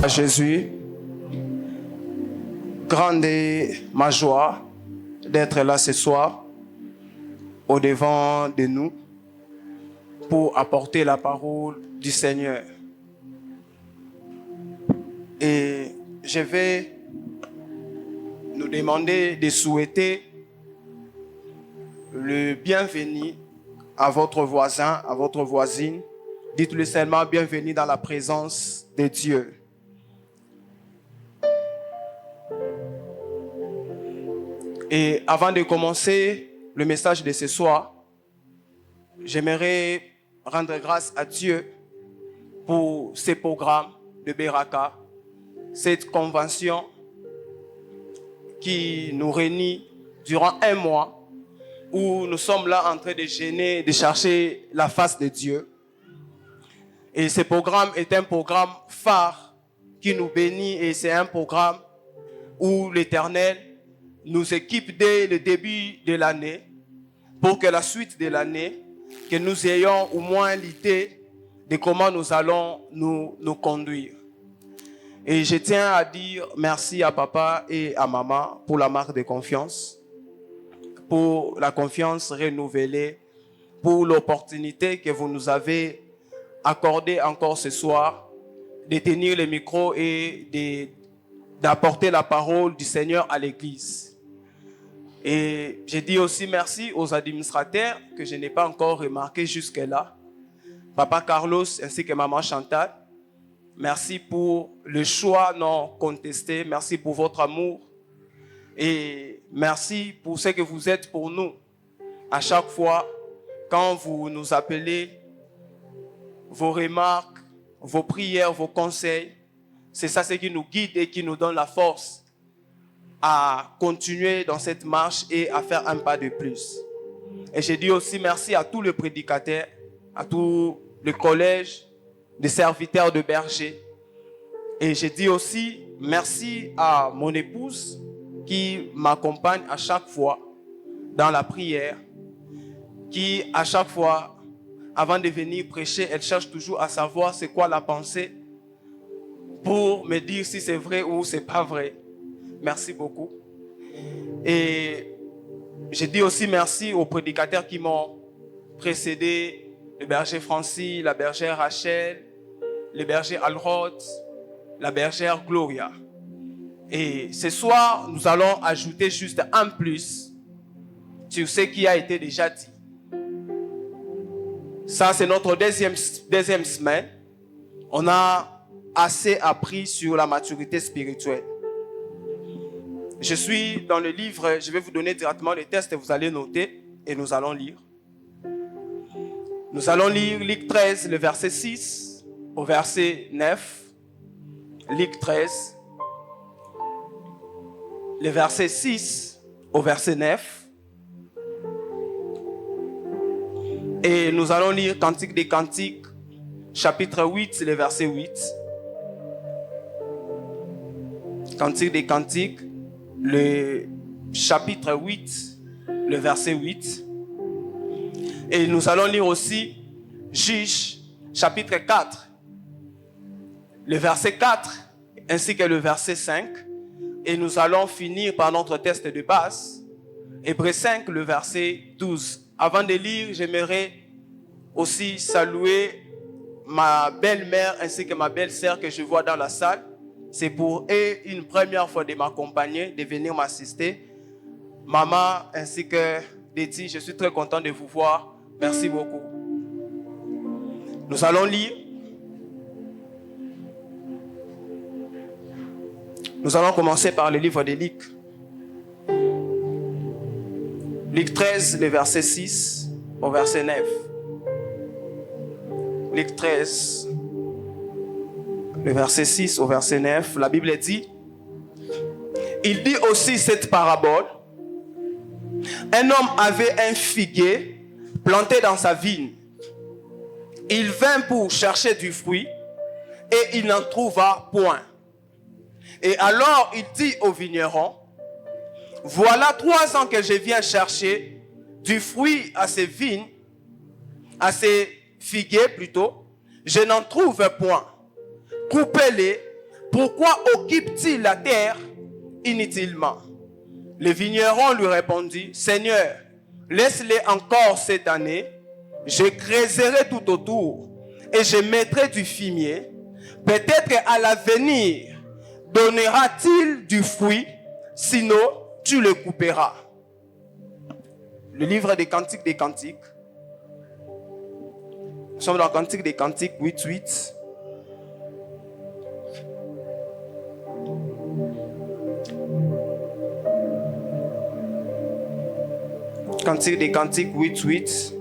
À Jésus, grande est ma joie d'être là ce soir au devant de nous pour apporter la parole du Seigneur. Et je vais nous demander de souhaiter le bienvenu à votre voisin, à votre voisine. Dites-lui seulement bienvenue dans la présence de Dieu. Et avant de commencer le message de ce soir, j'aimerais rendre grâce à Dieu pour ce programme de Beraka, cette convention qui nous réunit durant un mois où nous sommes là en train de gêner, de chercher la face de Dieu. Et ce programme est un programme phare qui nous bénit et c'est un programme où l'Éternel nous équipe dès le début de l'année pour que la suite de l'année, que nous ayons au moins l'idée de comment nous allons nous conduire. Et je tiens à dire merci à papa et à maman pour la marque de confiance, pour la confiance renouvelée, pour l'opportunité que vous nous avez accordée encore ce soir de tenir le micro et d'apporter la parole du Seigneur à l'Église. Et je dis aussi merci aux administrateurs que je n'ai pas encore remarqué jusque-là. Papa Carlos ainsi que maman Chantal. Merci pour le choix non contesté. Merci pour votre amour. Et merci pour ce que vous êtes pour nous. À chaque fois, quand vous nous appelez, vos remarques, vos prières, vos conseils, c'est ça ce qui nous guide et qui nous donne la force à continuer dans cette marche et à faire un pas de plus. Et je dis aussi merci à tous les prédicateurs, à tout le collège des serviteurs de berger. Et je dis aussi merci à mon épouse qui m'accompagne à chaque fois dans la prière, qui à chaque fois, avant de venir prêcher, elle cherche toujours à savoir c'est quoi la pensée pour me dire si c'est vrai ou c'est pas vrai. Merci beaucoup. Et je dis aussi merci aux prédicateurs qui m'ont précédé, le berger Francis, la bergère Rachel, le berger Alrod, la bergère Gloria. Et ce soir, nous allons ajouter juste un plus sur ce qui a été déjà dit. Ça, c'est notre deuxième semaine. On a assez appris sur la maturité spirituelle. Je suis dans le livre, je vais vous donner directement le texte et vous allez noter et nous allons lire. Nous allons lire Luc 13, le verset 6 au verset 9. Luc 13, le verset 6 au verset 9. Et nous allons lire Cantique des Cantiques, chapitre 8, le verset 8. Cantique des Cantiques, le chapitre 8, le verset 8. Et nous allons lire aussi Juge, chapitre 4, le verset 4, ainsi que le verset 5. Et nous allons finir par notre texte de base, Hébreux 5, le verset 12. Avant de lire, j'aimerais aussi saluer ma belle-mère ainsi que ma belle-sœur que je vois dans la salle. C'est pour eux une première fois de m'accompagner, de venir m'assister. Maman ainsi que Déti, je suis très content de vous voir. Merci beaucoup. Nous allons lire. Nous allons commencer par le livre de Luc. Luc 13, le verset 6 au verset 9. Luc 13, le verset 6 au verset 9. La Bible dit, il dit aussi cette parabole. Un homme avait un figuier planté dans sa vigne. Il vint pour chercher du fruit et il n'en trouva point. Et alors il dit au vigneron, voilà 3 ans que je viens chercher du fruit à ces vignes, à ces figuiers plutôt, je n'en trouve point. Coupez-les pourquoi occupent-ils la terre inutilement? Les vignerons lui répondirent, Seigneur, laisse-les encore cette année, je creuserai tout autour et je mettrai du fumier. Peut-être à l'avenir donnera-t-il du fruit, sinon tu le couperas. Le livre des Cantiques des Cantiques. Nous sommes dans le Cantique des Cantiques 8.8. Cantique des Cantiques 8.8.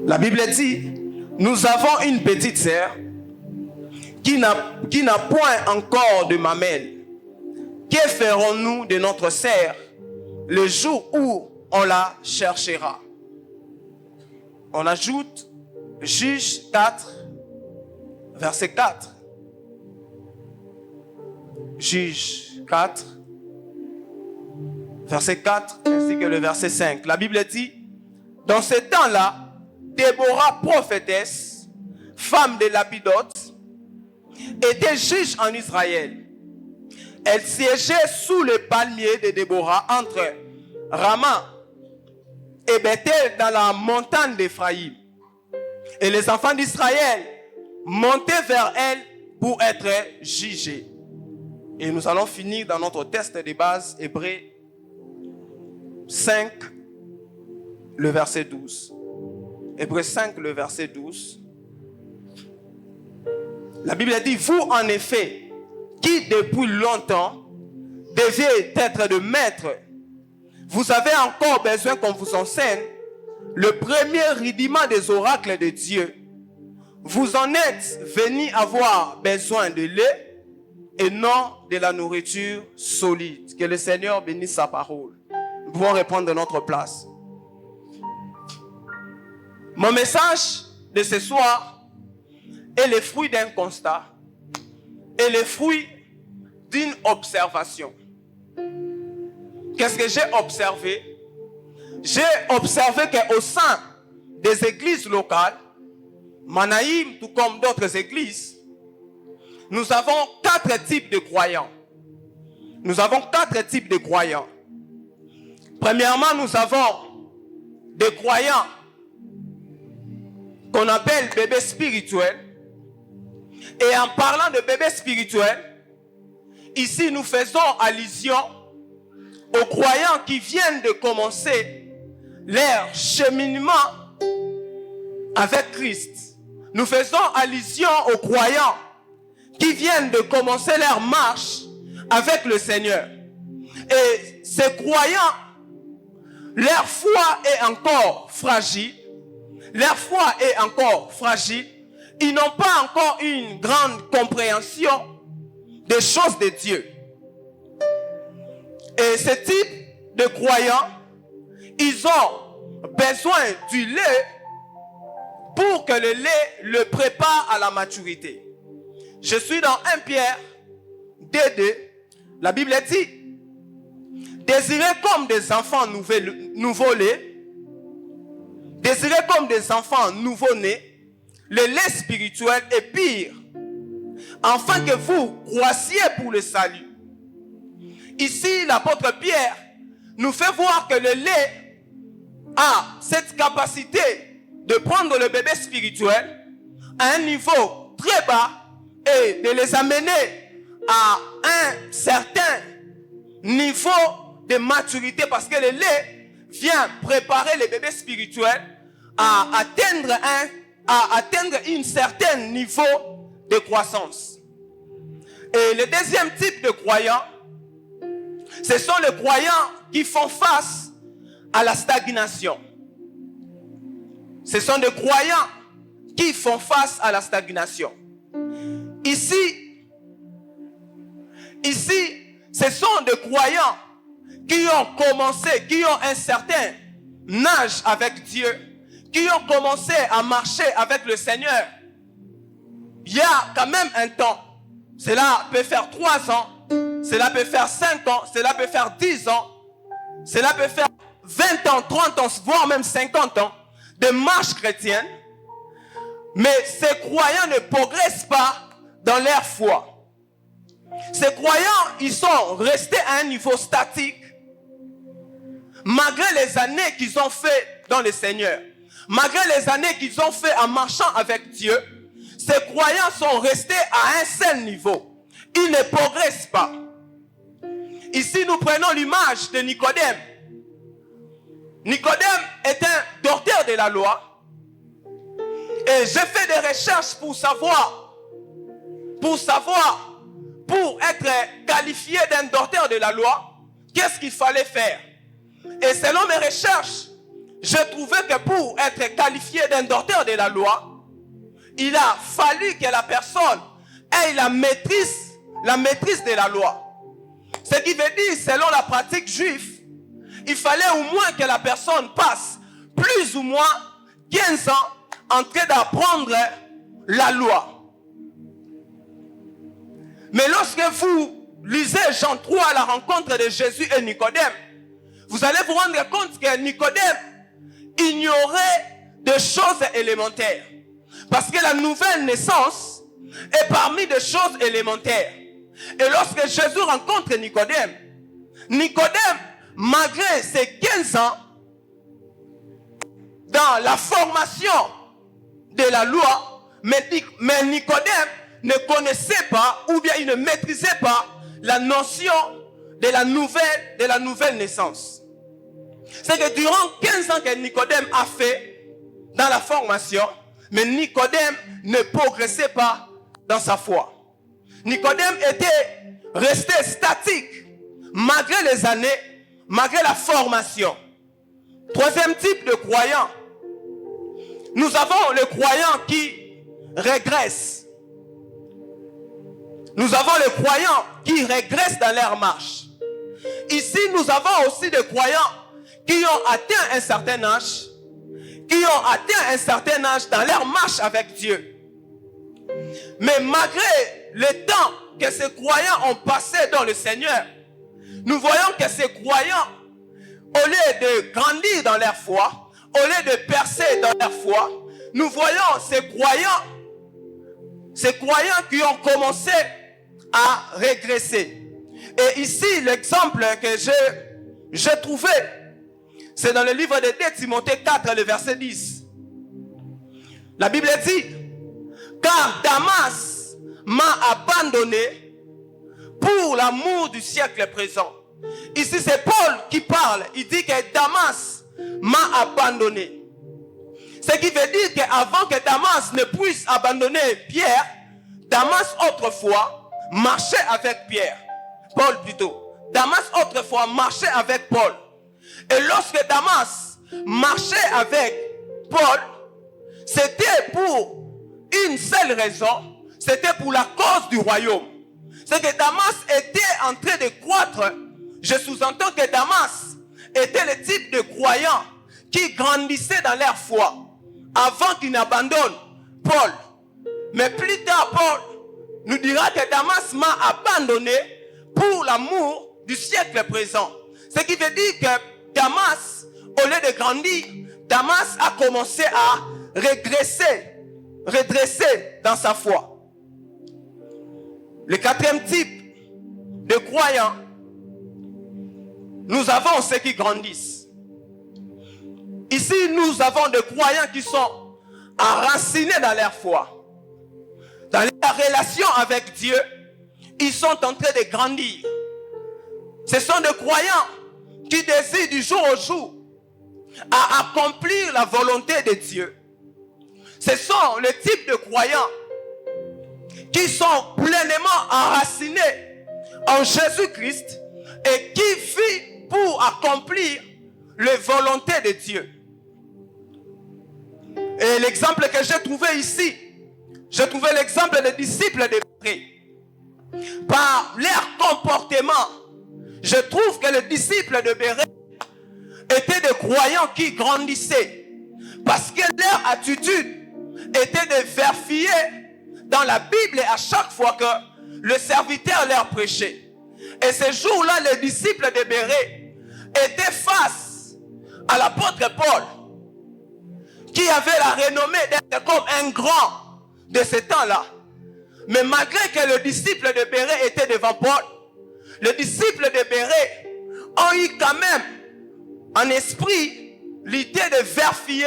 La Bible dit, nous avons une petite sœur qui n'a point encore de mamelle. Que ferons-nous de notre sœur le jour où on la cherchera? On ajoute Juge 4, verset 4. Juge 4, verset 4, ainsi que le verset 5. La Bible dit, dans ce temps-là, Déborah, prophétesse, femme de Lapidote, était juge en Israël. Elle siégeait sous le palmier de Déborah entre Rama et Bethel dans la montagne d'Éphraïm. Et les enfants d'Israël montaient vers elle pour être jugés. Et nous allons finir dans notre test de base, Hébreux 5, le verset 12. Hébreux 5, le verset 12. La Bible dit, vous en effet, qui depuis longtemps deviez être de maître, vous avez encore besoin qu'on vous enseigne le premier rudiment des oracles de Dieu. Vous en êtes venus avoir besoin de lait et non de la nourriture solide. Que le Seigneur bénisse sa parole. Nous pouvons répondre de notre place. Mon message de ce soir est le fruit d'un constat et le fruit d'une observation. Qu'est-ce que j'ai observé? J'ai observé qu'au sein des églises locales, Manaïm, tout comme d'autres églises, nous avons 4 types de croyants. Nous avons 4 types de croyants. Premièrement, nous avons des croyants qu'on appelle bébés spirituels. Et en parlant de bébés spirituels, ici nous faisons allusion aux croyants qui viennent de commencer leur cheminement avec Christ. Nous faisons allusion aux croyants qui viennent de commencer leur marche avec le Seigneur. Et ces croyants, leur foi est encore fragile. Leur foi est encore fragile. Ils n'ont pas encore une grande compréhension des choses de Dieu. Et ce type de croyants, ils ont besoin du lait pour que le lait le prépare à la maturité. Je suis dans 1 Pierre 2:2. La Bible dit, désirez comme des enfants nouveau-nés, désirez comme des enfants nouveau-nés, le lait spirituel est pire, afin que vous croissiez pour le salut. Ici, l'apôtre Pierre nous fait voir que le lait a cette capacité de prendre le bébé spirituel à un niveau très bas et de les amener à un certain niveau de maturité, parce que le lait vient préparer le bébé spirituel à atteindre un certain niveau de croissance. Et le deuxième type de croyants, ce sont les croyants qui font face à la stagnation. Ce sont des croyants qui font face à la stagnation. Ici, ce sont des croyants qui ont commencé, qui ont un certain âge avec Dieu, qui ont commencé à marcher avec le Seigneur. Il y a quand même un temps. Cela peut faire 3 ans, cela peut faire 5 ans, cela peut faire 10 ans, cela peut faire 20 ans, 30 ans, voire même 50 ans de marche chrétienne. Mais ces croyants ne progressent pas dans leur foi. Ces croyants, ils sont restés à un niveau statique malgré les années qu'ils ont fait dans le Seigneur. Malgré les années qu'ils ont fait en marchant avec Dieu, ces croyants sont restés à un seul niveau. Ils ne progressent pas. Ici, nous prenons l'image de Nicodème. Nicodème est un docteur de la loi. Et j'ai fait des recherches pour être qualifié d'un docteur de la loi, qu'est-ce qu'il fallait faire? Et selon mes recherches, j'ai trouvé que pour être qualifié d'un docteur de la loi, il a fallu que la personne ait la maîtrise de la loi. Ce qui veut dire, selon la pratique juive, il fallait au moins que la personne passe plus ou moins 15 ans en train d'apprendre la loi. Mais lorsque vous lisez Jean 3 à la rencontre de Jésus et Nicodème, vous allez vous rendre compte que Nicodème ignorait des choses élémentaires. Parce que la nouvelle naissance est parmi des choses élémentaires. Et lorsque Jésus rencontre Nicodème, malgré ses 15 ans dans la formation de la loi, mais Nicodème ne connaissait pas ou bien il ne maîtrisait pas la notion de la nouvelle naissance. C'est que durant 15 ans que Nicodème a fait dans la formation, mais Nicodème ne progressait pas dans sa foi. Nicodème était resté statique malgré les années, malgré la formation. Troisième type de croyant, nous avons le croyant qui régresse. Nous avons les croyants qui régressent dans leur marche. Ici, nous avons aussi des croyants qui ont atteint un certain âge, dans leur marche avec Dieu. Mais malgré le temps que ces croyants ont passé dans le Seigneur, nous voyons que ces croyants, au lieu de grandir dans leur foi, au lieu de percer dans leur foi, nous voyons ces croyants qui ont commencé à régresser. Et ici, l'exemple que j'ai trouvé, c'est dans le livre de 2 Timothée 4, le verset 10. La Bible dit, car Damas m'a abandonné pour l'amour du siècle présent. Ici, c'est Paul qui parle. Il dit que Damas m'a abandonné. Ce qui veut dire qu'avant que Damas ne puisse abandonner Pierre, Damas autrefois marchait avec Pierre. Paul plutôt. Damas autrefois marchait avec Paul. Et lorsque Damas marchait avec Paul, c'était pour une seule raison, c'était pour la cause du royaume. C'est que Damas était en train de croître. Je sous-entends que Damas était le type de croyant qui grandissait dans leur foi avant qu'il n'abandonne Paul. Mais plus tard, Paul nous dira que Damas m'a abandonné pour l'amour du siècle présent. Ce qui veut dire que Damas, au lieu de grandir, Damas a commencé à redresser dans sa foi. Le quatrième type de croyants, nous avons ceux qui grandissent. Ici, nous avons des croyants qui sont enracinés dans leur foi. Dans leur relation avec Dieu, ils sont en train de grandir. Ce sont des croyants qui désirent du jour au jour à accomplir la volonté de Dieu. Ce sont le type de croyants qui sont pleinement enracinés en Jésus-Christ et qui vivent pour accomplir les volontés de Dieu. Et l'exemple que j'ai trouvé ici, j'ai trouvé l'exemple des disciples de Béret. Par leur comportement, je trouve que les disciples de Béret étaient des croyants qui grandissaient. Parce que leur attitude était de vérifier dans la Bible à chaque fois que le serviteur leur prêchait. Et ce jour-là, les disciples de Béret étaient face à l'apôtre Paul, qui avait la renommée d'être comme un grand de ce temps-là. Mais malgré que le disciple de Bérée était devant Paul, les disciples de Bérée ont eu quand même en esprit l'idée de vérifier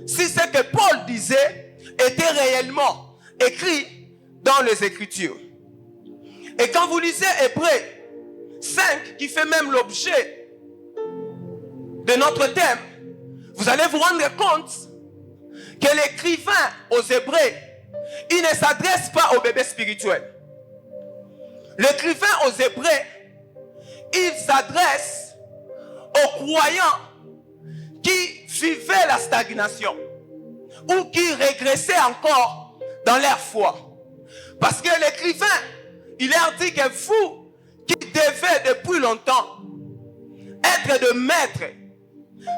si ce que Paul disait était réellement écrit dans les Écritures. Et quand vous lisez Hébreux 5, qui fait même l'objet de notre thème, vous allez vous rendre compte que l'écrivain aux Hébreux, il ne s'adresse pas aux bébés spirituels. L'écrivain aux Hébreux, il s'adresse aux croyants qui vivaient la stagnation ou qui régressaient encore dans leur foi. Parce que l'écrivain, il leur dit que vous qui devez depuis longtemps être de maître.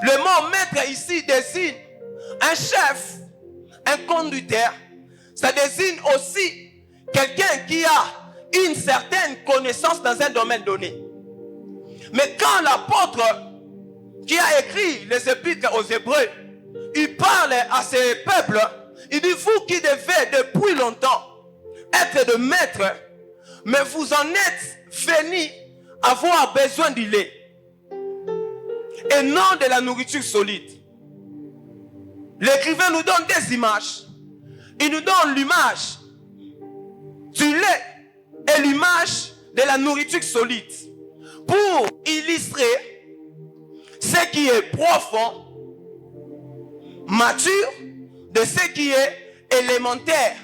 Le mot maître ici désigne un chef, un conducteur. Ça désigne aussi quelqu'un qui a une certaine connaissance dans un domaine donné. Mais quand l'apôtre qui a écrit les épîtres aux Hébreux, il parle à ces peuples, il dit, vous qui devez depuis longtemps être de maître, mais vous en êtes venus avoir besoin du lait et non de la nourriture solide. L'écrivain nous donne des images. Il nous donne l'image du lait et l'image de la nourriture solide pour illustrer ce qui est profond, mature, de ce qui est élémentaire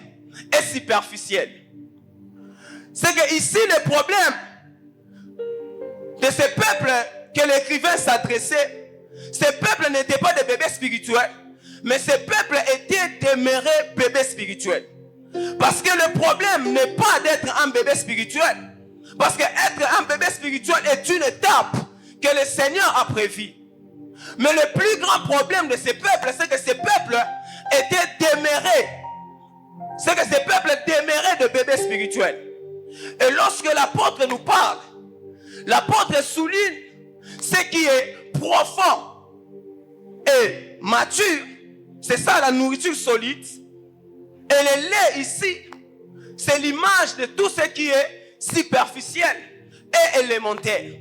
et superficiel. C'est que ici le problème de ces peuples que l'écrivain s'adressait, ces peuples n'étaient pas des bébés spirituels, mais ces peuples étaient demeurés bébés spirituels. Parce que le problème n'est pas d'être un bébé spirituel. Parce que être un bébé spirituel est une étape que le Seigneur a prévue. Mais le plus grand problème de ces peuples, c'est que ces peuples étaient demeurés. C'est que ces peuples demeuraient de bébés spirituels. Et lorsque l'apôtre nous parle, l'apôtre souligne ce qui est profond et mature. C'est ça la nourriture solide. Et le lait ici, c'est l'image de tout ce qui est superficiel et élémentaire.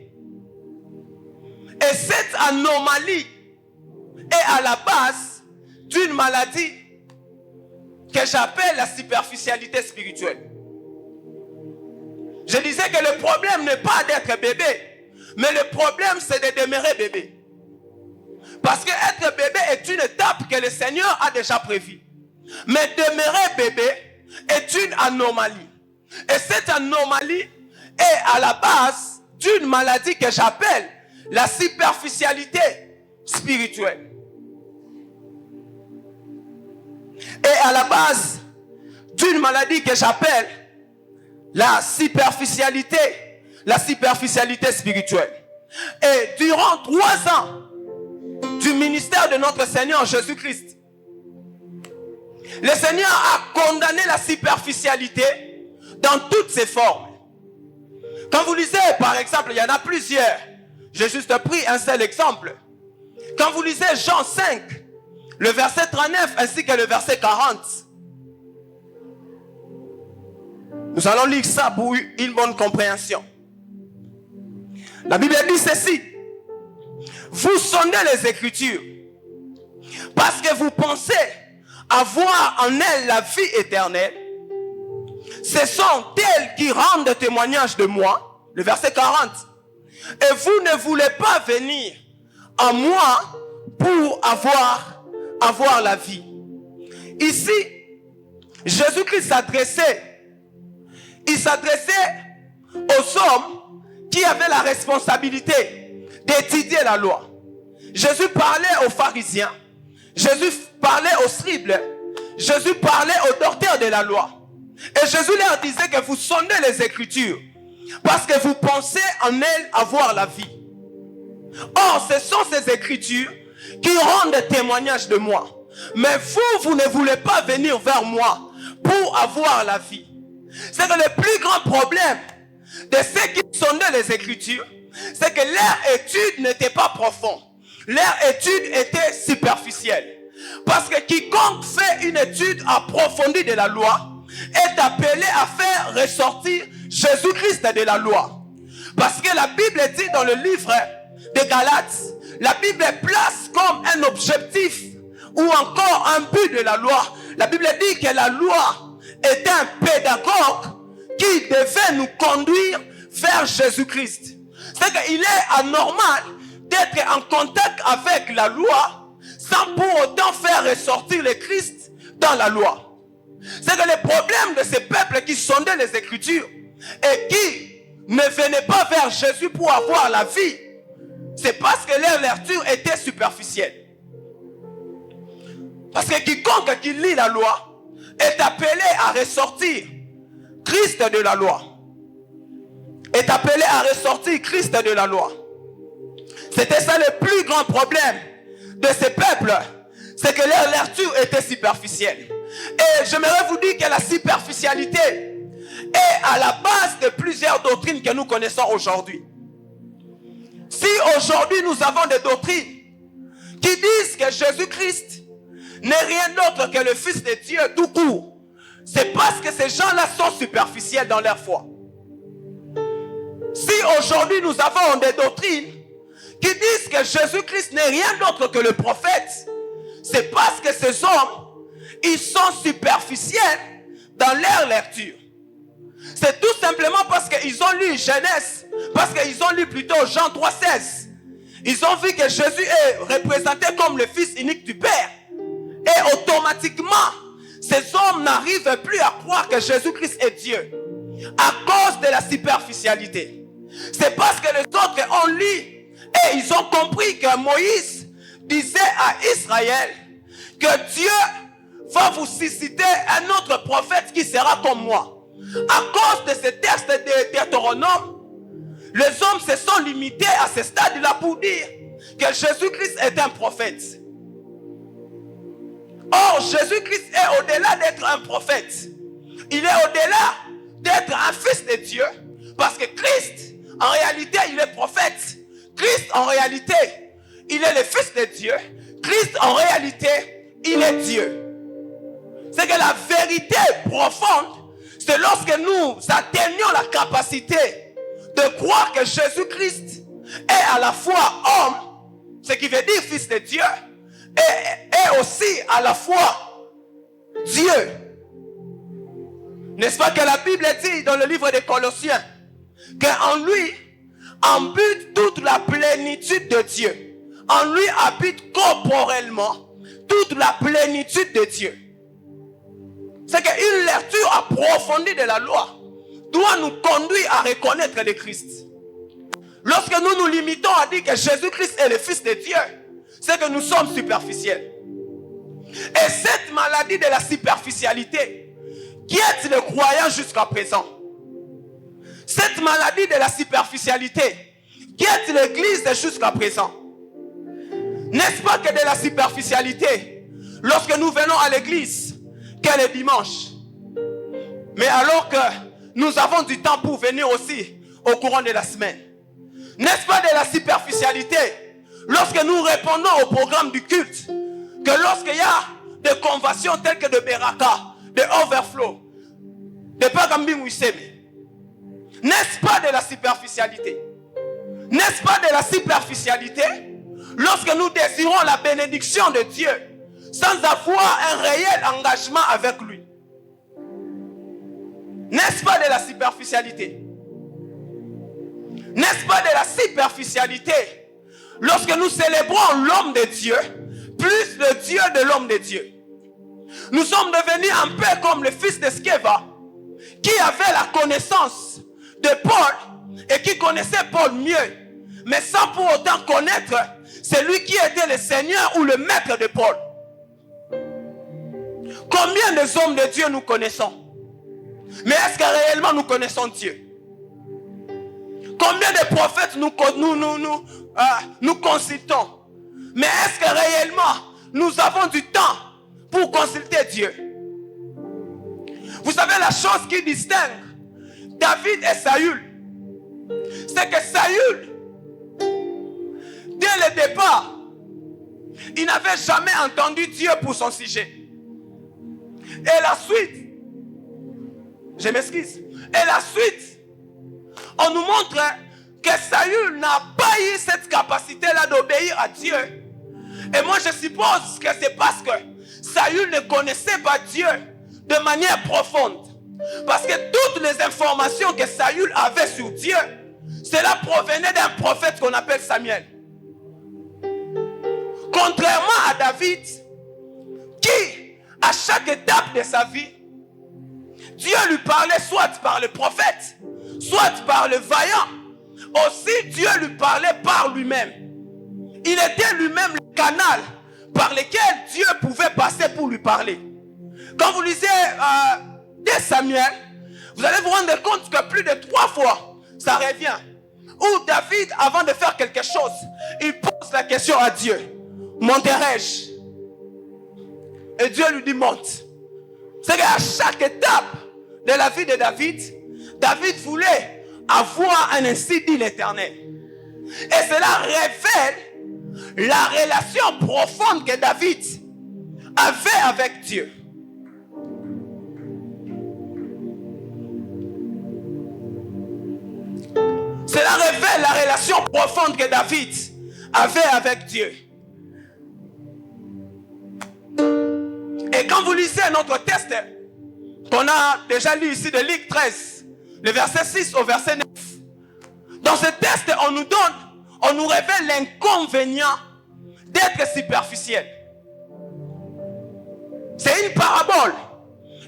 Et cette anomalie est à la base d'une maladie que j'appelle la superficialité spirituelle. Je disais que le problème n'est pas d'être bébé, mais le problème c'est de demeurer bébé. Parce que être bébé est une étape que le Seigneur a déjà prévue. Mais demeurer bébé est une anomalie. Et cette anomalie est à la base d'une maladie que j'appelle la superficialité spirituelle. Et à la base d'une maladie que j'appelle la superficialité spirituelle. Et durant 3 ans du ministère de notre Seigneur Jésus-Christ, le Seigneur a condamné la superficialité dans toutes ses formes. Quand vous lisez, par exemple, il y en a plusieurs. J'ai juste pris un seul exemple. Quand vous lisez Jean 5, le verset 39 ainsi que le verset 40, nous allons lire ça pour une bonne compréhension. La Bible dit ceci: vous sondez les Écritures parce que vous pensez avoir en elles la vie éternelle. Ce sont elles qui rendent témoignage de moi. Le verset 40. Et vous ne voulez pas venir à moi pour avoir la vie. Ici, Jésus-Christ s'adressait aux hommes qui avaient la responsabilité d'étudier la loi. Jésus parlait aux pharisiens. Jésus parlait aux scribes. Jésus parlait aux docteurs de la loi. Et Jésus leur disait que vous sondez les Écritures parce que vous pensez en elles avoir la vie. Or, ce sont ces Écritures qui rendent témoignage de moi. Mais vous ne voulez pas venir vers moi pour avoir la vie. C'est que le plus grand problème de ceux qui sondaient les Écritures, c'est que leur étude n'était pas profonde. Leur étude était superficielle. Parce que quiconque fait une étude approfondie de la loi, est appelé à faire ressortir Jésus-Christ de la loi. Parce que la Bible dit dans le livre de Galates, la Bible place comme un objectif ou encore un but de la loi. La Bible dit que la loi est un pédagogue qui devait nous conduire vers Jésus-Christ. C'est qu'il est anormal d'être en contact avec la loi sans pour autant faire ressortir le Christ dans la loi. C'est que le problème de ces peuples qui sondaient les Écritures et qui ne venaient pas vers Jésus pour avoir la vie, c'est parce que leur lecture était superficielle. Parce que quiconque qui lit la loi est appelé à ressortir Christ de la loi. Est appelé à ressortir Christ de la loi. C'était ça le plus grand problème de ces peuples. C'est que leur lecture était superficielle. Et j'aimerais vous dire que la superficialité est à la base de plusieurs doctrines que nous connaissons aujourd'hui. Si aujourd'hui nous avons des doctrines qui disent que Jésus-Christ n'est rien d'autre que le Fils de Dieu tout court, c'est parce que ces gens-là sont superficiels dans leur foi. Si aujourd'hui nous avons des doctrines qui disent que Jésus-Christ n'est rien d'autre que le prophète, c'est parce que ces hommes, ils sont superficiels dans leur lecture. C'est tout simplement parce qu'ils ont lu Genèse, parce qu'ils ont lu plutôt Jean 3,16. Ils ont vu que Jésus est représenté comme le Fils unique du Père. Et automatiquement, ces hommes n'arrivent plus à croire que Jésus-Christ est Dieu à cause de la superficialité. C'est parce que les autres ont lu et ils ont compris que Moïse disait à Israël que Dieu va vous susciter un autre prophète qui sera comme moi. À cause de ce texte de Deutéronome, les hommes se sont limités à ce stade-là pour dire que Jésus-Christ est un prophète. Or, Jésus-Christ est au-delà d'être un prophète. Il est au-delà d'être un fils de Dieu. Parce que Christ, en réalité, il est prophète. Christ, en réalité, il est le fils de Dieu. Christ, en réalité, il est Dieu. C'est que la vérité profonde, c'est lorsque nous atteignons la capacité de croire que Jésus-Christ est à la fois homme, ce qui veut dire fils de Dieu, et aussi à la fois Dieu. N'est-ce pas que la Bible dit dans le livre des Colossiens qu'en lui habite toute la plénitude de Dieu. En lui habite corporellement toute la plénitude de Dieu. C'est qu'une lecture approfondie de la loi doit nous conduire à reconnaître le Christ. Lorsque nous nous limitons à dire que Jésus-Christ est le Fils de Dieu, c'est que nous sommes superficiels. Et cette maladie de la superficialité guette le croyant jusqu'à présent. Cette maladie de la superficialité guette l'Église jusqu'à présent. N'est-ce pas que de la superficialité, lorsque nous venons à l'Église, qu'elle est dimanche, mais alors que nous avons du temps pour venir aussi au courant de la semaine. N'est-ce pas de la superficialité lorsque nous répondons au programme du culte, que lorsqu'il y a des conversions telles que de Beraka, de Overflow, de Pagambi Mouisseme, n'est-ce pas de la superficialité? N'est-ce pas de la superficialité lorsque nous désirons la bénédiction de Dieu sans avoir un réel engagement avec lui? N'est-ce pas de la superficialité? N'est-ce pas de la superficialité lorsque nous célébrons l'homme de Dieu plus le Dieu de l'homme de Dieu? Nous sommes devenus un peu comme le fils de Sceva qui avait la connaissance de Paul et qui connaissait Paul mieux, mais sans pour autant connaître celui qui était le Seigneur ou le maître de Paul. Combien de hommes de Dieu nous connaissons? Mais est-ce que réellement nous connaissons Dieu? Combien de prophètes nous consultons? Mais est-ce que réellement nous avons du temps pour consulter Dieu? Vous savez la chose qui distingue David et Saül, c'est que Saül, dès le départ, il n'avait jamais entendu Dieu pour son sujet. Et la suite, Je m'excuse. Et la suite, on nous montre que Saül n'a pas eu cette capacité-là d'obéir à Dieu. Et moi, je suppose que c'est parce que Saül ne connaissait pas Dieu de manière profonde. Parce que toutes les informations que Saül avait sur Dieu, cela provenait d'un prophète qu'on appelle Samuel. Contrairement à David, qui, à chaque étape de sa vie, Dieu lui parlait soit par le prophète, soit par le vaillant. Aussi, Dieu lui parlait par lui-même. Il était lui-même le canal par lequel Dieu pouvait passer pour lui parler. Quand vous lisez dès Samuel, vous allez vous rendre compte que plus de 3 fois, ça revient. Où David, avant de faire quelque chose, il pose la question à Dieu. Monterai-je? Et Dieu lui dit monte. C'est qu'à chaque étape de la vie de David, David voulait avoir un ainsi dit l'Éternel. Et cela révèle la relation profonde que David avait avec Dieu. Cela révèle la relation profonde que David avait avec Dieu. Et quand vous lisez notre texte, qu'on a déjà lu ici de Luc 13, le verset 6 au verset 9, dans ce texte, on nous révèle l'inconvénient d'être superficiel. C'est une parabole.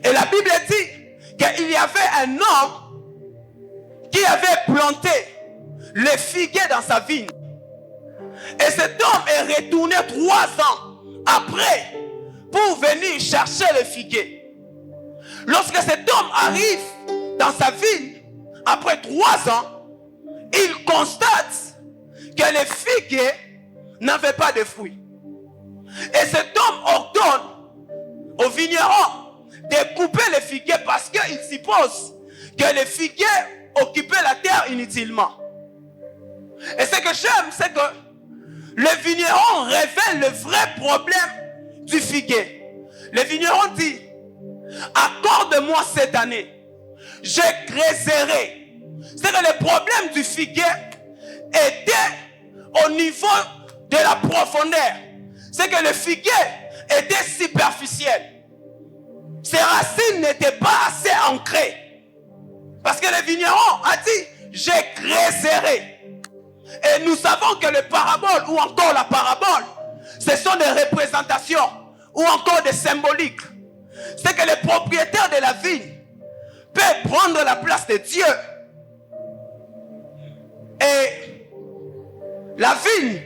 Et la Bible dit qu'il y avait un homme qui avait planté le figuier dans sa vigne. Et cet homme est retourné 3 ans après pour venir chercher le figuier. Lorsque cet homme arrive dans sa vigne, après 3 ans, il constate que le figuier n'avait pas de fruits. Et cet homme ordonne au vigneron de couper le figuier parce qu'il suppose que le figuier occupait la terre inutilement. Et ce que j'aime, c'est que le vigneron révèle le vrai problème du figuier. Le vigneron dit: accorde-moi cette année, je creuserai. C'est que le problème du figuier était au niveau de la profondeur. C'est que le figuier était superficiel. Ses racines n'étaient pas assez ancrées. Parce que le vigneron a dit: je creuserai. Et nous savons que le parabole ou encore la parabole, ce sont des représentations ou encore des symboliques. C'est que le propriétaire de la vigne peut prendre la place de Dieu. Et la vigne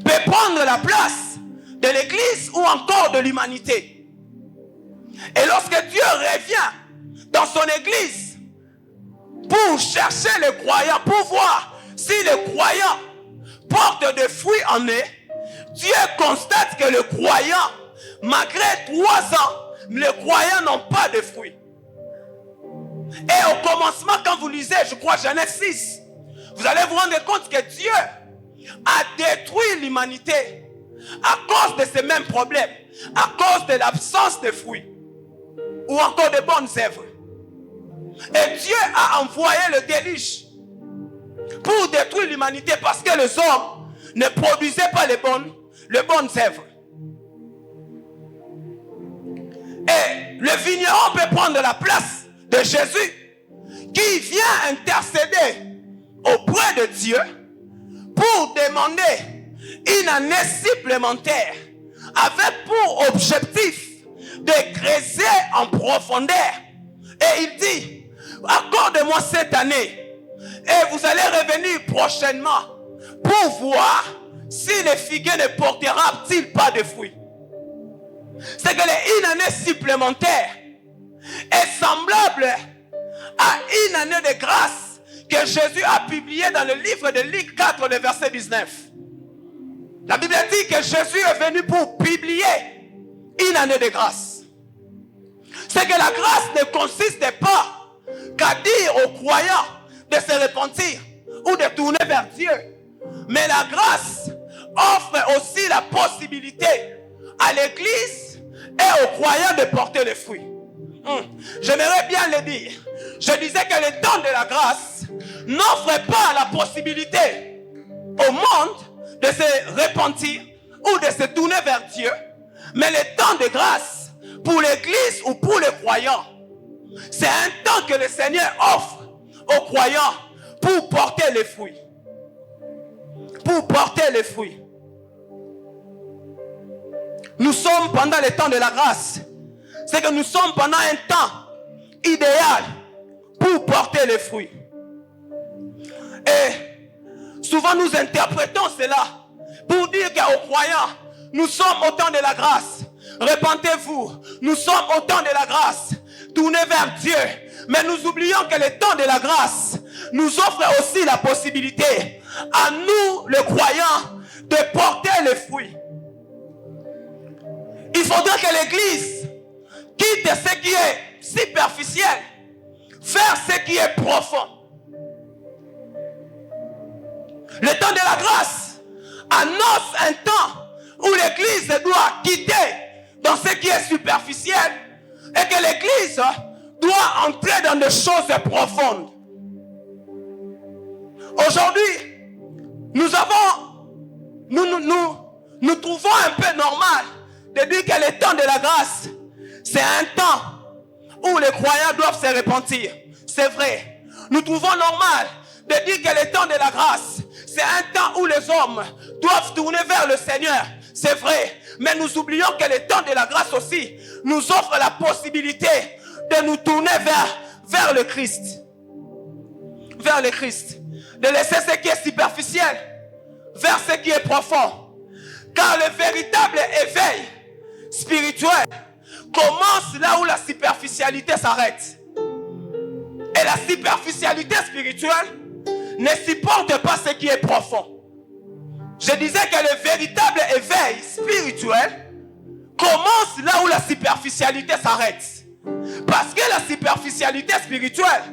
peut prendre la place de l'église ou encore de l'humanité. Et lorsque Dieu revient dans son église pour chercher le croyant, pour voir si le croyant porte des fruits en eux, Dieu constate que le croyant, malgré 3 ans, les croyants n'ont pas de fruits. Et au commencement, quand vous lisez, je crois Genèse 6, vous allez vous rendre compte que Dieu a détruit l'humanité à cause de ces mêmes problèmes, à cause de l'absence de fruits ou encore de bonnes œuvres. Et Dieu a envoyé le déluge pour détruire l'humanité parce que les hommes ne produisaient pas les bonnes œuvres. Et le vigneron peut prendre la place de Jésus qui vient intercéder auprès de Dieu pour demander une année supplémentaire avec pour objectif de creuser en profondeur. Et il dit: accorde-moi cette année et vous allez revenir prochainement pour voir si le figuier ne portera-t-il pas de fruits. C'est que une année supplémentaire est semblable à une année de grâce que Jésus a publiée dans le livre de Luc 4, le verset 19. La Bible dit que Jésus est venu pour publier une année de grâce. C'est que la grâce ne consiste pas qu'à dire aux croyants de se repentir ou de tourner vers Dieu. Mais la grâce offre aussi la possibilité à l'église et aux croyants de porter les fruits. J'aimerais bien le dire. Je disais que le temps de la grâce n'offre pas la possibilité au monde de se repentir ou de se tourner vers Dieu, mais le temps de grâce pour l'Église ou pour les croyants, c'est un temps que le Seigneur offre aux croyants pour porter les fruits. Pour porter les fruits. Nous sommes pendant le temps de la grâce. C'est que nous sommes pendant un temps idéal pour porter les fruits. Et souvent nous interprétons cela pour dire qu'aux croyants, nous sommes au temps de la grâce. Repentez-vous, nous sommes au temps de la grâce. Tournez vers Dieu. Mais nous oublions que le temps de la grâce nous offre aussi la possibilité à nous, les croyants, de porter les fruits. Il faudra que l'Église quitte ce qui est superficiel vers ce qui est profond. Le temps de la grâce annonce un temps où l'Église doit quitter dans ce qui est superficiel et que l'Église doit entrer dans des choses profondes. Aujourd'hui, nous trouvons un peu normal de dire que le temps de la grâce, c'est un temps où les croyants doivent se repentir. C'est vrai. Nous trouvons normal de dire que le temps de la grâce, c'est un temps où les hommes doivent tourner vers le Seigneur. C'est vrai. Mais nous oublions que le temps de la grâce aussi nous offre la possibilité de nous tourner vers le Christ. Vers le Christ. De laisser ce qui est superficiel vers ce qui est profond. Car le véritable éveil spirituel commence là où la superficialité s'arrête. Et la superficialité spirituelle ne supporte pas ce qui est profond. Je disais que le véritable éveil spirituel commence là où la superficialité s'arrête. Parce que la superficialité spirituelle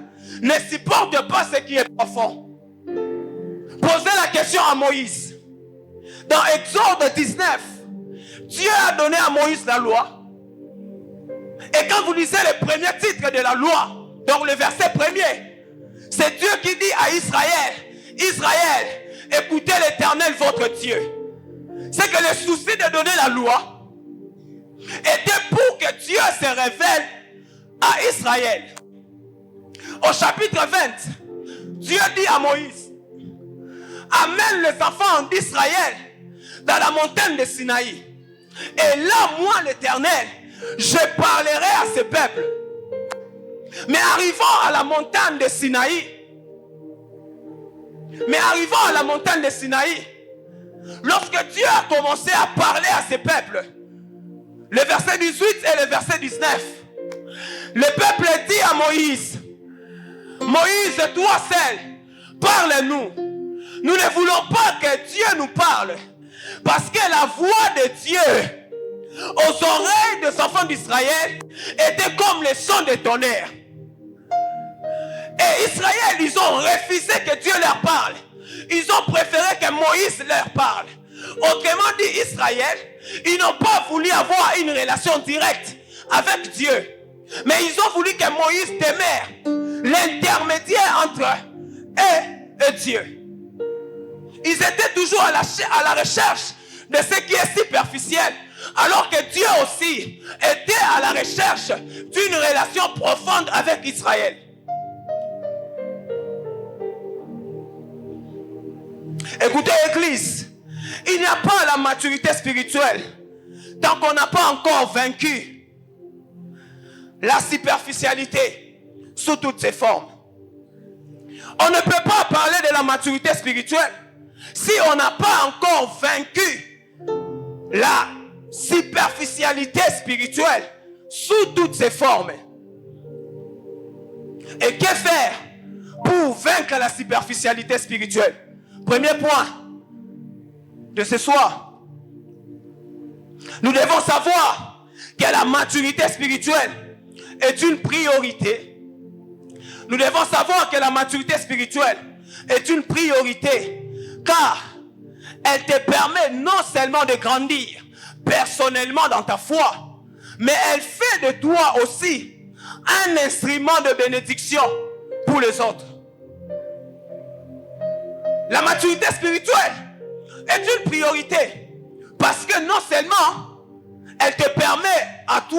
ne supporte pas ce qui est profond. Posez la question à Moïse. Dans Exode 19, Dieu a donné à Moïse la loi. Et quand vous lisez le premier titre de la loi, donc le verset premier, c'est Dieu qui dit à Israël, Israël, écoutez l'Éternel votre Dieu. C'est que le souci de donner la loi était pour que Dieu se révèle à Israël. Au chapitre 20, Dieu dit à Moïse, amène les enfants d'Israël dans la montagne de Sinaï. Et là, moi, l'Éternel, je parlerai à ce peuple. Mais arrivons à la montagne de Sinaï. Lorsque Dieu a commencé à parler à ce peuple, le verset 18 et le verset 19, le peuple dit à Moïse, Moïse, toi seul, parle-nous. Nous ne voulons pas que Dieu nous parle, parce que la voix de Dieu aux oreilles des enfants d'Israël était comme le son de tonnerre. Et Israël, ils ont refusé que Dieu leur parle. Ils ont préféré que Moïse leur parle. Autrement dit, Israël, ils n'ont pas voulu avoir une relation directe avec Dieu. Mais ils ont voulu que Moïse demeure l'intermédiaire entre eux et Dieu. Ils étaient toujours à la recherche de ce qui est superficiel, alors que Dieu aussi était à la recherche d'une relation profonde avec Israël. Écoutez, Église, il n'y a pas la maturité spirituelle tant qu'on n'a pas encore vaincu la superficialité sous toutes ses formes. On ne peut pas parler de la maturité spirituelle si on n'a pas encore vaincu la superficialité spirituelle sous toutes ses formes. Et que faire pour vaincre la superficialité spirituelle? Premier point de ce soir, nous devons savoir que la maturité spirituelle est une priorité. Nous devons savoir que la maturité spirituelle est une priorité, car elle te permet non seulement de grandir personnellement dans ta foi, mais elle fait de toi aussi un instrument de bénédiction pour les autres. La maturité spirituelle est une priorité parce que non seulement elle te permet à toi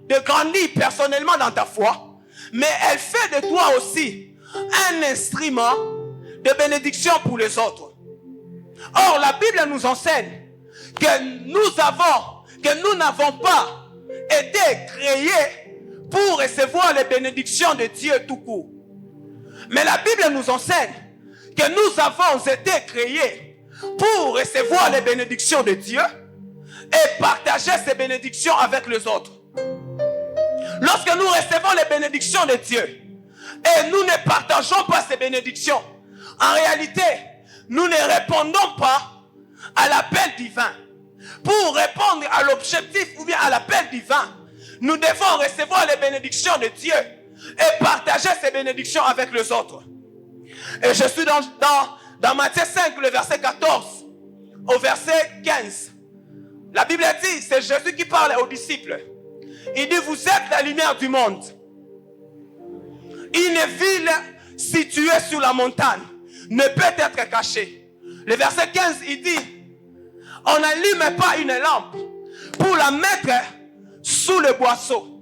de grandir personnellement dans ta foi, mais elle fait de toi aussi un instrument de bénédiction pour les autres. Or, la Bible nous enseigne que nous n'avons pas été créés pour recevoir les bénédictions de Dieu tout court. Mais la Bible nous enseigne que nous avons été créés pour recevoir les bénédictions de Dieu et partager ces bénédictions avec les autres. Lorsque nous recevons les bénédictions de Dieu et nous ne partageons pas ces bénédictions, en réalité, nous ne répondons pas à l'appel divin. Pour répondre à l'objectif ou bien à l'appel divin, nous devons recevoir les bénédictions de Dieu et partager ces bénédictions avec les autres. Et je suis dans Matthieu 5, le verset 14 au verset 15. La Bible dit, c'est Jésus qui parle aux disciples. Il dit, vous êtes la lumière du monde. Une ville située sur la montagne ne peut être cachée. Le verset 15, il dit, on n'allume pas une lampe pour la mettre sous le boisseau.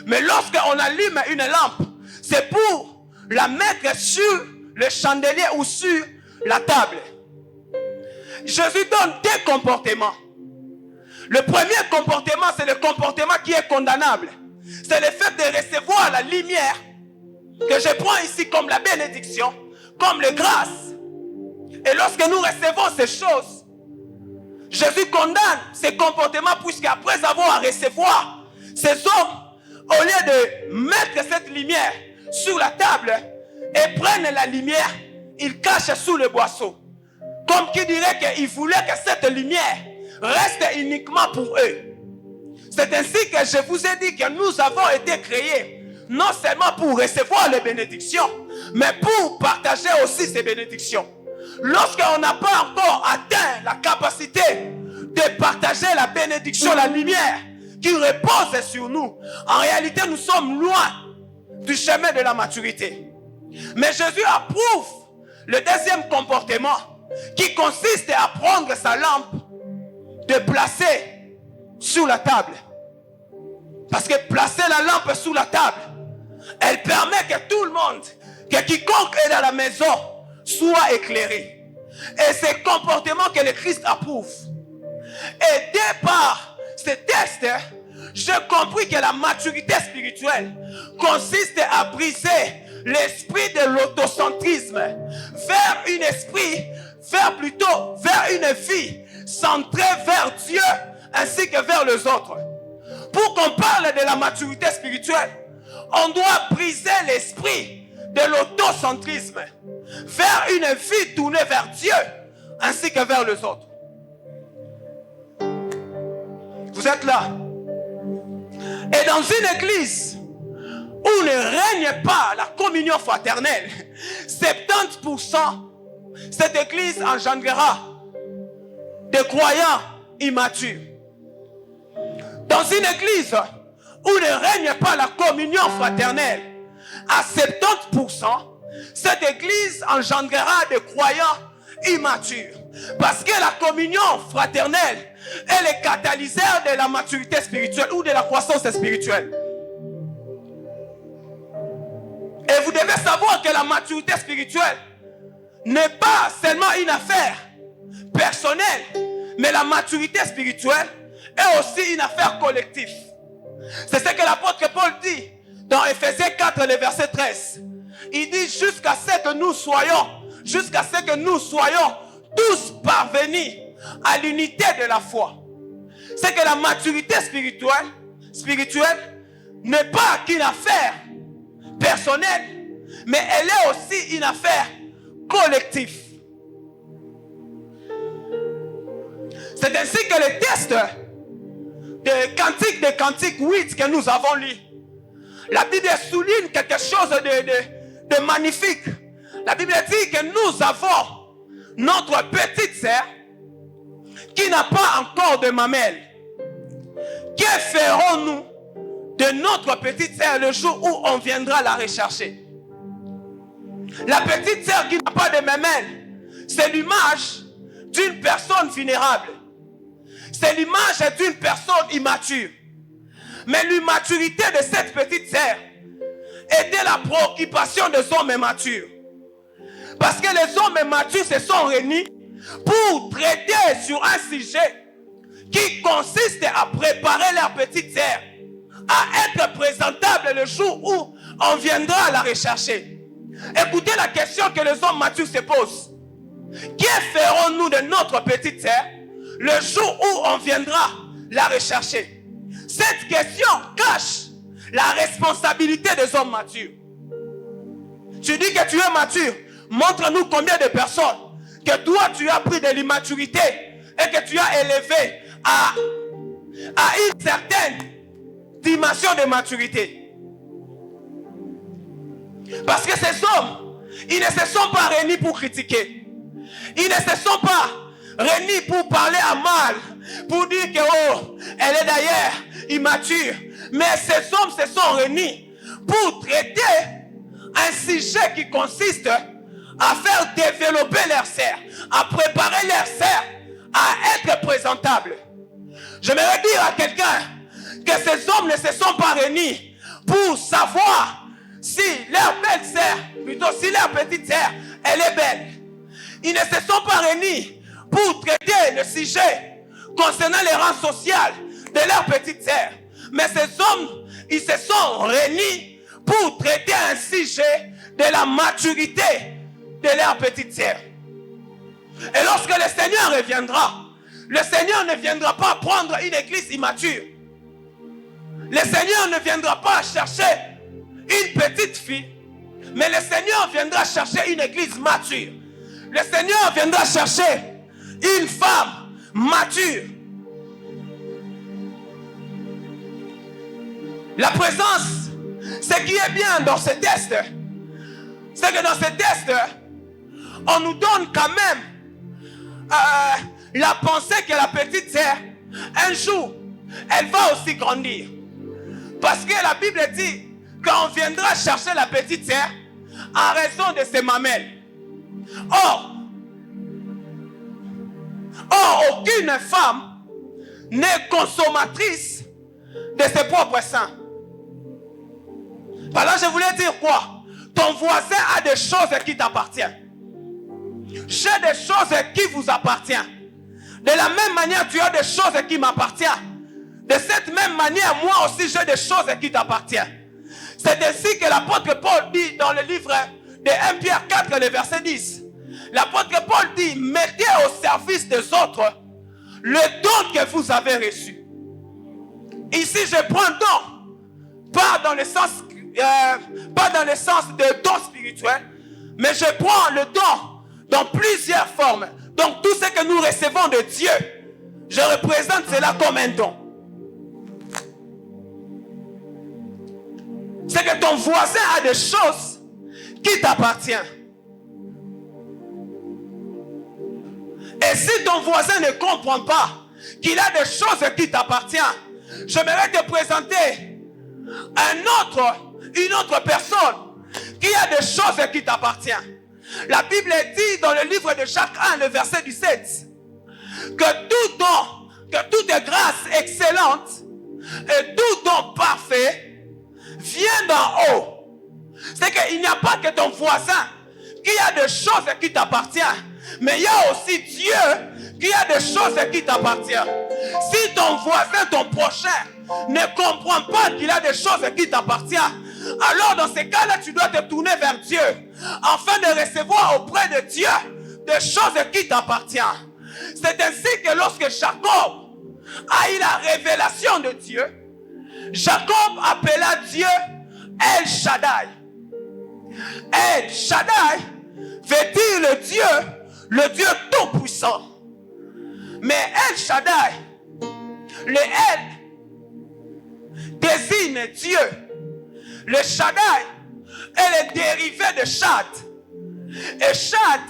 Mais lorsqu'on allume une lampe, c'est pour la mettre sur le chandelier ou sur la table. Jésus donne deux comportements. Le premier comportement, c'est le comportement qui est condamnable. C'est le fait de recevoir la lumière que je prends ici comme la bénédiction, comme les grâces. Et lorsque nous recevons ces choses, Jésus condamne ces comportements puisqu'après avoir à recevoir ces hommes, au lieu de mettre cette lumière sur la table et prennent la lumière, ils cachent sous le boisseau. Comme qui dirait qu'ils voulaient que cette lumière reste uniquement pour eux. C'est ainsi que je vous ai dit que nous avons été créés non seulement pour recevoir les bénédictions, mais pour partager aussi ces bénédictions. Lorsqu'on n'a pas encore atteint la capacité de partager la bénédiction, la lumière qui repose sur nous, en réalité nous sommes loin du chemin de la maturité. Mais Jésus approuve le deuxième comportement qui consiste à prendre sa lampe, de placer sur la table. Parce que placer la lampe sous la table, elle permet que tout le monde, que quiconque est dans la maison, soit éclairé. Et c'est le comportement que le Christ approuve. Et dès par ce texte, j'ai compris que la maturité spirituelle consiste à briser l'esprit de l'autocentrisme vers une vie centrée vers Dieu ainsi que vers les autres. Pour qu'on parle de la maturité spirituelle, on doit briser l'esprit de l'autocentrisme vers une vie tournée vers Dieu ainsi que vers les autres. Vous êtes là? Et dans une église où ne règne pas la communion fraternelle, 70%, cette église engendrera des croyants immatures. Dans une église où ne règne pas la communion fraternelle, à 70%, cette église engendrera des croyants immatures. Parce que la communion fraternelle est le catalyseur de la maturité spirituelle ou de la croissance spirituelle. Et vous devez savoir que la maturité spirituelle n'est pas seulement une affaire personnelle, mais la maturité spirituelle est aussi une affaire collective. C'est ce que l'apôtre Paul dit dans Ephésiens 4, le verset 13. Il dit jusqu'à ce que nous soyons tous parvenus à l'unité de la foi. C'est que la maturité spirituelle n'est pas qu'une affaire personnelle, mais elle est aussi une affaire collective. C'est ainsi que le texte de Cantique 8 que nous avons lu, la Bible souligne quelque chose de magnifique. La Bible dit que nous avons notre petite sœur qui n'a pas encore de mamelle. Que ferons-nous de notre petite sœur le jour où on viendra la rechercher. La petite sœur qui n'a pas de mamelle, c'est l'image d'une personne vulnérable. C'est l'image d'une personne immature. Mais l'immaturité de cette petite sœur était la préoccupation des hommes immatures. Parce que les hommes immatures se sont réunis pour traiter sur un sujet qui consiste à préparer leur petite sœur à être présentable le jour où on viendra la rechercher. Écoutez la question que les hommes matures se posent. Que ferons-nous de notre petite sœur le jour où on viendra la rechercher? Cette question cache la responsabilité des hommes matures. Tu dis que tu es mature. Montre-nous combien de personnes que toi tu as pris de l'immaturité et que tu as élevé à une certaine dimension de maturité. Parce que ces hommes, ils ne se sont pas réunis pour critiquer. Ils ne se sont pas réunis pour parler à mal, pour dire que oh, elle est d'ailleurs immature. Mais ces hommes se sont réunis pour traiter un sujet qui consiste à faire développer leur sœur, à préparer leur sœur à être présentable. J'aimerais dire à quelqu'un que ces hommes ne se sont pas réunis pour savoir si leur belle sœur, plutôt si leur petite sœur, elle est belle. Ils ne se sont pas réunis pour traiter le sujet concernant les rangs sociaux de leur petite sœur. Mais ces hommes, ils se sont réunis pour traiter un sujet de la maturité de leur petite sœur. Et lorsque le Seigneur reviendra, le Seigneur ne viendra pas prendre une église immature. Le Seigneur ne viendra pas chercher une petite fille, mais le Seigneur viendra chercher une église mature. Le Seigneur viendra chercher une femme mature. La présence, ce qui est bien dans ce test, c'est que dans ce test, on nous donne quand même la pensée que la petite sœur, un jour, elle va aussi grandir. Parce que la Bible dit qu'on viendra chercher la petite sœur en raison de ses mamelles. Or, aucune femme n'est consommatrice de ses propres seins. Par là, je voulais dire quoi? Ton voisin a des choses qui t'appartiennent. J'ai des choses qui vous appartiennent. De la même manière, tu as des choses qui m'appartiennent. De cette même manière, moi aussi, j'ai des choses qui t'appartiennent. C'est ainsi que l'apôtre Paul dit dans le livre de 1 Pierre 4, le verset 10. L'apôtre Paul dit, mettez au service des autres le don que vous avez reçu. Ici, je prends don, pas dans le sens de don spirituel, mais je prends le don dans plusieurs formes. Donc tout ce que nous recevons de Dieu, je représente cela comme un don. C'est que ton voisin a des choses qui t'appartiennent. Et si ton voisin ne comprend pas qu'il a des choses qui t'appartiennent, j'aimerais te présenter une autre personne qui a des choses qui t'appartiennent. La Bible dit dans le livre de Jacques 1, le verset 17, que tout don, que toute grâce excellente et tout don parfait vient d'en haut. C'est qu'il n'y a pas que ton voisin qui a des choses qui t'appartiennent, mais il y a aussi Dieu qui a des choses qui t'appartiennent. Si ton voisin, ton prochain, ne comprend pas qu'il a des choses qui t'appartiennent, alors dans ces cas-là, tu dois te tourner vers Dieu afin de recevoir auprès de Dieu des choses qui t'appartiennent. C'est ainsi que lorsque Jacob a eu la révélation de Dieu, Jacob appela Dieu El Shaddai. El Shaddai veut dire le Dieu tout-puissant. Mais El Shaddai, le El désigne Dieu. Le Shaddai est le dérivé de Shad. Et Shad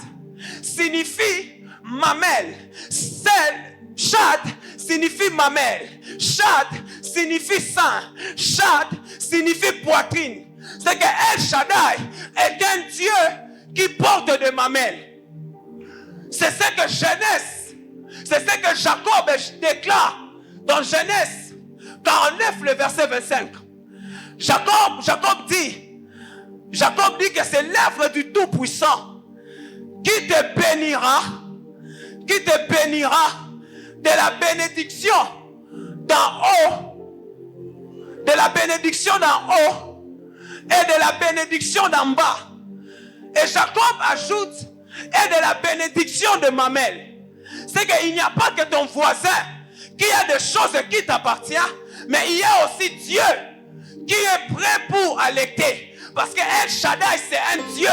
signifie mamelle. Shad signifie mamelle. Shad signifie sang. Shad signifie poitrine. C'est que El Shaddai est un Dieu qui porte des mamelles. C'est ce que Genèse, c'est ce que Jacob déclare dans Genèse 49, le verset 25. Jacob dit que c'est l'œuvre du Tout-Puissant qui te bénira de la bénédiction d'en haut, de la bénédiction d'en haut et de la bénédiction d'en bas. Et Jacob ajoute, et de la bénédiction de mamelle. C'est qu'il n'y a pas que ton voisin qui a des choses qui t'appartiennent, mais il y a aussi Dieu qui est prêt pour allaiter. Parce que El Shaddai, c'est un Dieu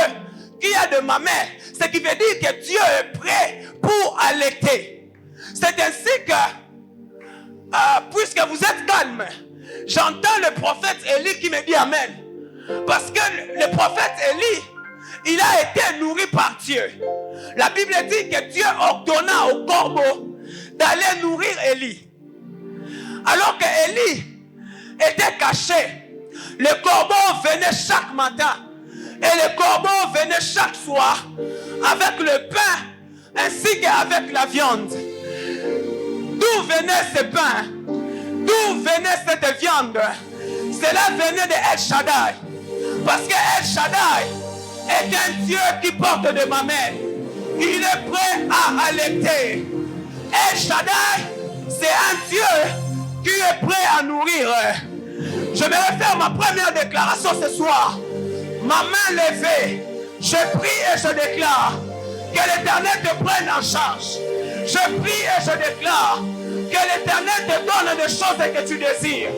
qui a de mamelle. Ce qui veut dire que Dieu est prêt pour allaiter. C'est ainsi que, puisque vous êtes calme, j'entends le prophète Élie qui me dit Amen. Parce que le prophète Élie, il a été nourri par Dieu. La Bible dit que Dieu ordonna au corbeau d'aller nourrir Élie. Alors que Élie était caché, le corbeau venait chaque matin et le corbeau venait chaque soir avec le pain ainsi qu'avec la viande. D'où venait ce pain? D'où venait cette viande? Cela venait de El Shaddai. Parce que El Shaddai est un Dieu qui porte de mamelles. Il est prêt à allaiter. El Shaddai, c'est un Dieu qui est prêt à nourrir. Je vais faire ma première déclaration ce soir. Ma main levée, je prie et je déclare que l'Éternel te prenne en charge. Je prie et je déclare que l'Éternel te donne des choses que tu désires.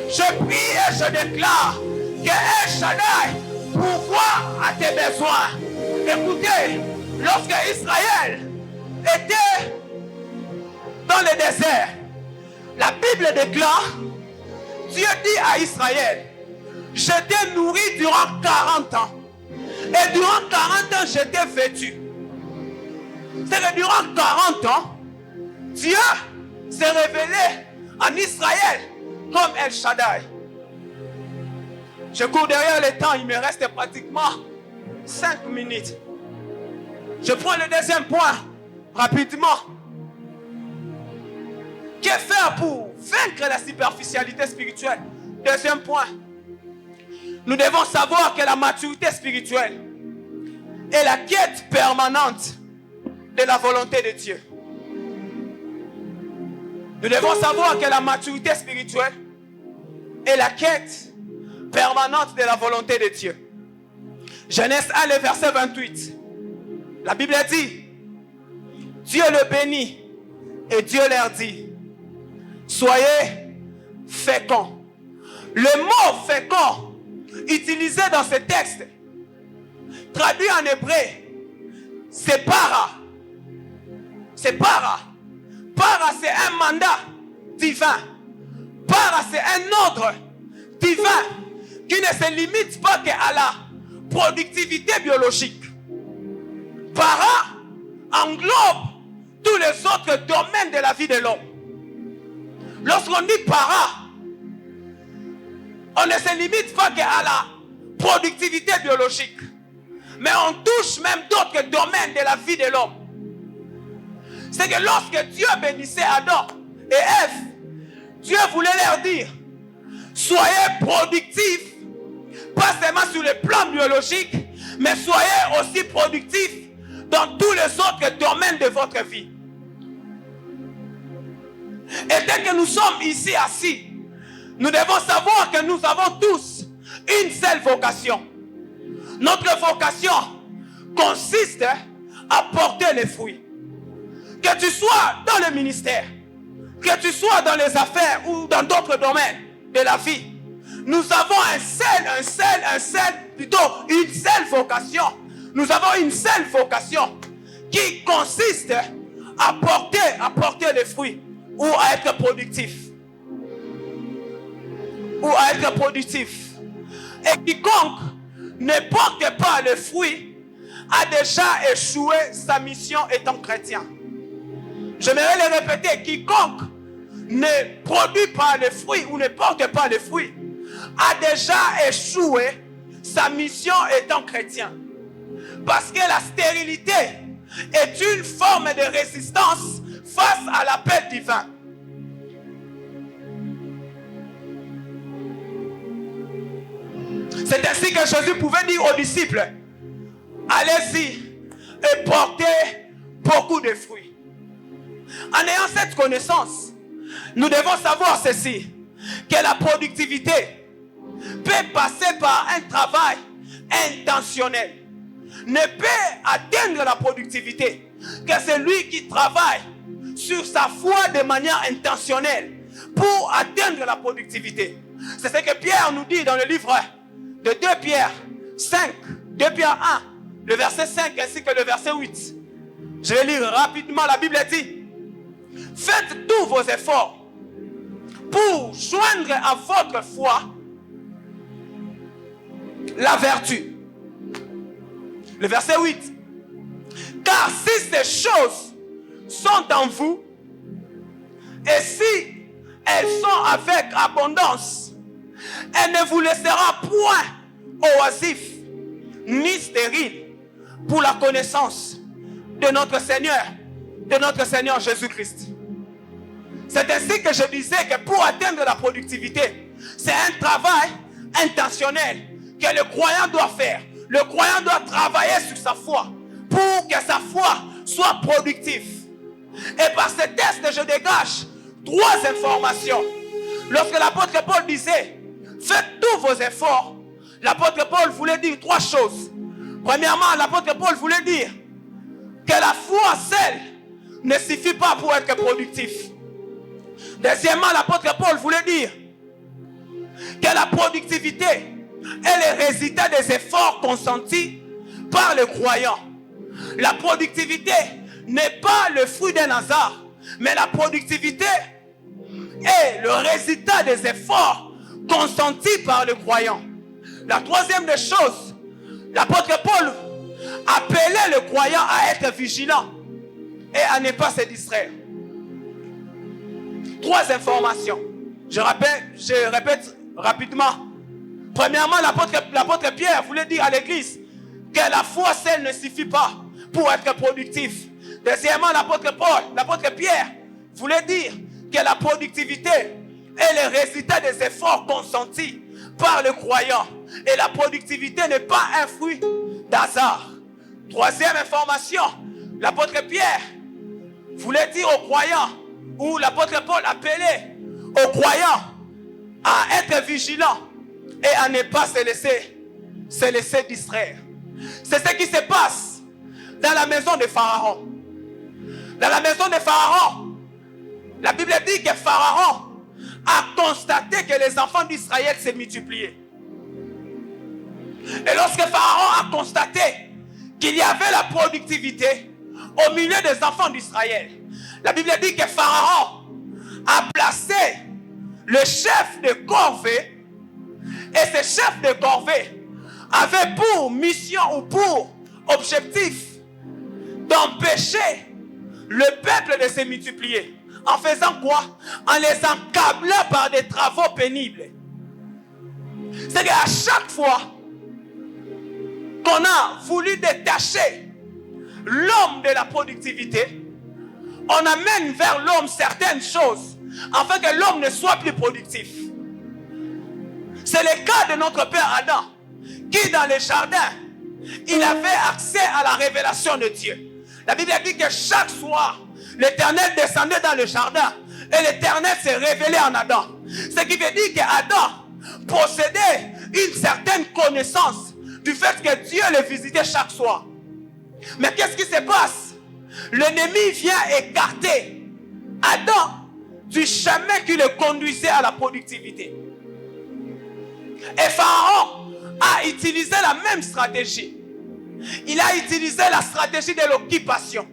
Je prie et je déclare que El Shaddai pourvoit à tes besoins. Écoutez, lorsque Israël était dans le désert, la Bible déclare, Dieu dit à Israël, je t'ai nourri durant 40 ans. Et durant 40 ans, je t'ai vêtu. C'est que durant 40 ans, Dieu s'est révélé en Israël comme El Shaddai. Je cours derrière le temps, il me reste pratiquement 5 minutes. Je prends le deuxième point, rapidement. Que faire pour vaincre la superficialité spirituelle? Deuxième point. Nous devons savoir que la maturité spirituelle est la quête permanente de la volonté de Dieu. Nous devons savoir que la maturité spirituelle est la quête permanente de la volonté de Dieu. Genèse 1, le verset 28. La Bible dit, Dieu le bénit et Dieu leur dit, soyez féconds. Le mot fécond utilisé dans ce texte, traduit en hébreu, c'est para. C'est para. Para, c'est un mandat divin. Para, c'est un ordre divin qui ne se limite pas qu'à la productivité biologique. Para englobe tous les autres domaines de la vie de l'homme. Lorsqu'on dit para, on ne se limite pas qu'à la productivité biologique, mais on touche même d'autres domaines de la vie de l'homme. C'est que lorsque Dieu bénissait Adam et Ève, Dieu voulait leur dire, soyez productifs, pas seulement sur le plan biologique, mais soyez aussi productifs dans tous les autres domaines de votre vie. Et dès que nous sommes ici assis, nous devons savoir que nous avons tous une seule vocation. Notre vocation consiste à porter les fruits. Que tu sois dans le ministère, que tu sois dans les affaires ou dans d'autres domaines de la vie, nous avons une seule vocation. Nous avons une seule vocation qui consiste à porter les fruits ou à être productif. Ou à être productif. Et quiconque ne porte pas le fruit a déjà échoué sa mission étant chrétien. J'aimerais le répéter, quiconque ne produit pas les fruits ou ne porte pas les fruits a déjà échoué sa mission étant chrétien. Parce que la stérilité est une forme de résistance face à l'appel divin. C'est ainsi que Jésus pouvait dire aux disciples, allez-y et portez beaucoup de fruits. En ayant cette connaissance, nous devons savoir ceci, que la productivité peut passer par un travail intentionnel. Ne peut atteindre la productivité que celui qui travaille sur sa foi de manière intentionnelle pour atteindre la productivité. C'est ce que Pierre nous dit dans le livre de 2 Pierre 5, 2 Pierre 1, le verset 5 ainsi que le verset 8. Je vais lire rapidement. La Bible dit, faites tous vos efforts pour joindre à votre foi la vertu. Le verset 8. Car si ces choses sont en vous, et si elles sont avec abondance, elle ne vous laissera point oisif ni stérile pour la connaissance de notre Seigneur Jésus-Christ. C'est ainsi que je disais que pour atteindre la productivité, c'est un travail intentionnel que le croyant doit faire. Le croyant doit travailler sur sa foi pour que sa foi soit productive. Et par ce texte, je dégage 3 informations. Lorsque l'apôtre Paul disait, faites tous vos efforts, l'apôtre Paul voulait dire 3 choses. Premièrement, l'apôtre Paul voulait dire que la foi seule ne suffit pas pour être productif. Deuxièmement, l'apôtre Paul voulait dire que la productivité est le résultat des efforts consentis par le croyant. La productivité n'est pas le fruit d'un hasard, mais la productivité est le résultat des efforts consentis par le croyant. La troisième des choses, l'apôtre Paul appelait le croyant à être vigilant et à ne pas se distraire. 3 informations. Je répète rapidement. Premièrement, l'apôtre Pierre voulait dire à l'église que la foi seule ne suffit pas pour être productif. Deuxièmement, l'apôtre Pierre voulait dire que la productivité est le résultat des efforts consentis par le croyant. Et la productivité n'est pas un fruit d'hasard. Troisième information, l'apôtre Pierre voulait dire aux croyants, ou l'apôtre Paul appelait aux croyants à être vigilants et à ne pas se laisser distraire. C'est ce qui se passe dans la maison de Pharaon. Dans la maison de Pharaon, la Bible dit que Pharaon a constaté que les enfants d'Israël se multipliaient. Et lorsque Pharaon a constaté qu'il y avait la productivité au milieu des enfants d'Israël, la Bible dit que Pharaon a placé le chef de corvée, et ce chef de corvée avait pour mission ou pour objectif d'empêcher le peuple de se multiplier. En faisant quoi? En les accablant par des travaux pénibles. C'est qu'à chaque fois qu'on a voulu détacher l'homme de la productivité, on amène vers l'homme certaines choses afin que l'homme ne soit plus productif. C'est le cas de notre père Adam, qui dans le jardin, il avait accès à la révélation de Dieu. La Bible dit que chaque soir, l'Éternel descendait dans le jardin et l'Éternel s'est révélé en Adam. Ce qui veut dire qu'Adam possédait une certaine connaissance du fait que Dieu le visitait chaque soir. Mais qu'est-ce qui se passe? L'ennemi vient écarter Adam du chemin qui le conduisait à la productivité. Et Pharaon a utilisé la même stratégie. Il a utilisé la stratégie de l'occupation.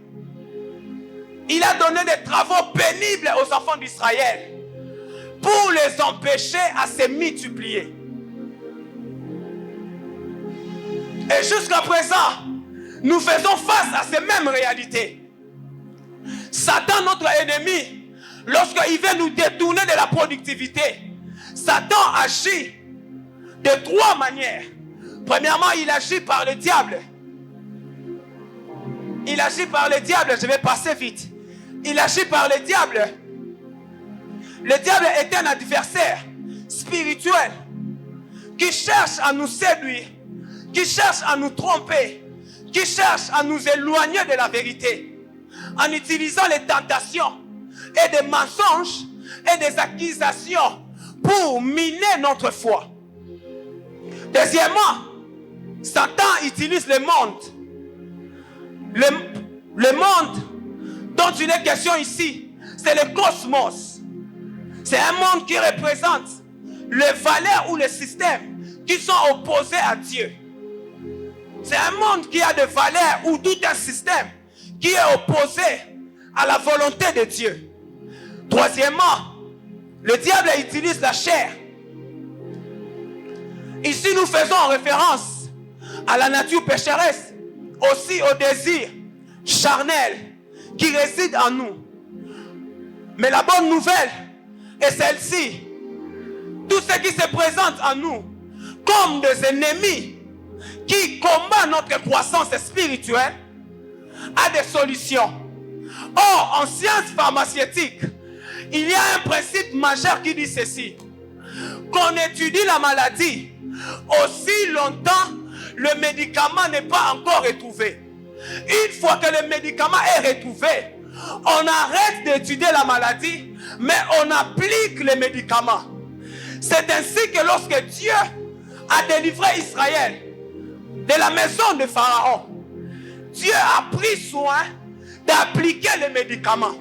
Il a donné des travaux pénibles aux enfants d'Israël pour les empêcher à se multiplier. Et jusqu'à présent, nous faisons face à ces mêmes réalités. Satan, notre ennemi, lorsqu'il veut nous détourner de la productivité, Satan agit de 3 manières. Premièrement, il agit par le diable. Il agit par le diable, je vais passer vite. Il agit par le diable. Le diable est un adversaire spirituel qui cherche à nous séduire, qui cherche à nous tromper, qui cherche à nous éloigner de la vérité en utilisant les tentations et des mensonges et des accusations pour miner notre foi. Deuxièmement, Satan utilise le monde. Le monde dont il est question ici, c'est le cosmos. C'est un monde qui représente les valeurs ou les systèmes qui sont opposés à Dieu. C'est un monde qui a des valeurs ou tout un système qui est opposé à la volonté de Dieu. Troisièmement, le diable utilise la chair. Ici, nous faisons référence à la nature pécheresse, aussi au désir charnel qui réside en nous. Mais la bonne nouvelle est celle-ci. Tout ce qui se présente en nous comme des ennemis qui combattent notre croissance spirituelle a des solutions. Or, en sciences pharmaceutiques, il y a un principe majeur qui dit ceci: qu'on étudie la maladie aussi longtemps le médicament n'est pas encore retrouvé. Une fois que le médicament est retrouvé, on arrête d'étudier la maladie, mais on applique les médicaments. C'est ainsi que lorsque Dieu a délivré Israël de la maison de Pharaon, Dieu a pris soin d'appliquer les médicaments.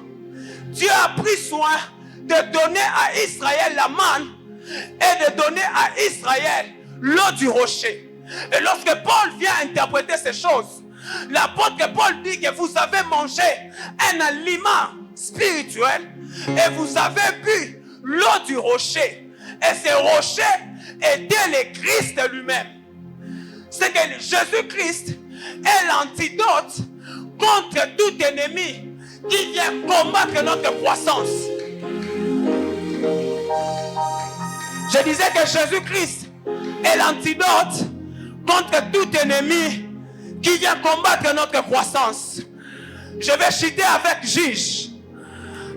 Dieu a pris soin de donner à Israël la manne et de donner à Israël l'eau du rocher. Et lorsque Paul vient interpréter ces choses, l'apôtre Paul dit que vous avez mangé un aliment spirituel et vous avez bu l'eau du rocher. Et ce rocher était le Christ lui-même. C'est que Jésus-Christ est l'antidote contre tout ennemi qui vient combattre notre croissance. Je disais que Jésus-Christ est l'antidote contre tout ennemi qui vient combattre notre croissance. Je vais citer avec juge.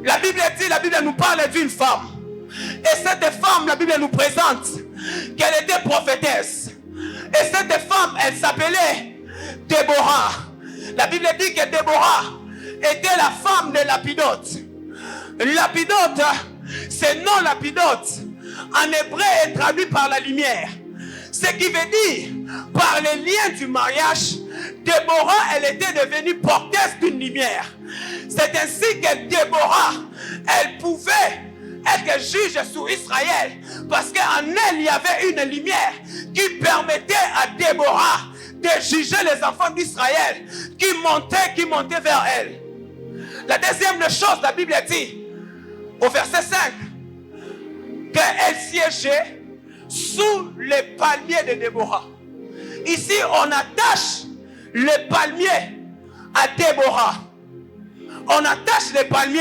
La Bible dit, la Bible nous parle d'une femme. Et cette femme, la Bible nous présente qu'elle était prophétesse. Et cette femme, elle s'appelait Déborah. La Bible dit que Déborah était la femme de Lapidote. Lapidote, ce nom Lapidote, en hébreu est traduit par la lumière. Ce qui veut dire, par les liens du mariage, Déborah, elle était devenue porteuse d'une lumière. C'est ainsi que Déborah, elle pouvait être juge sur Israël, parce qu'en elle, il y avait une lumière qui permettait à Déborah de juger les enfants d'Israël qui montaient vers elle. La deuxième chose, la Bible dit, au verset 5, qu'elle siégeait sous les palmiers de Déborah. Ici, on attache les palmiers à Déborah. On attache les palmiers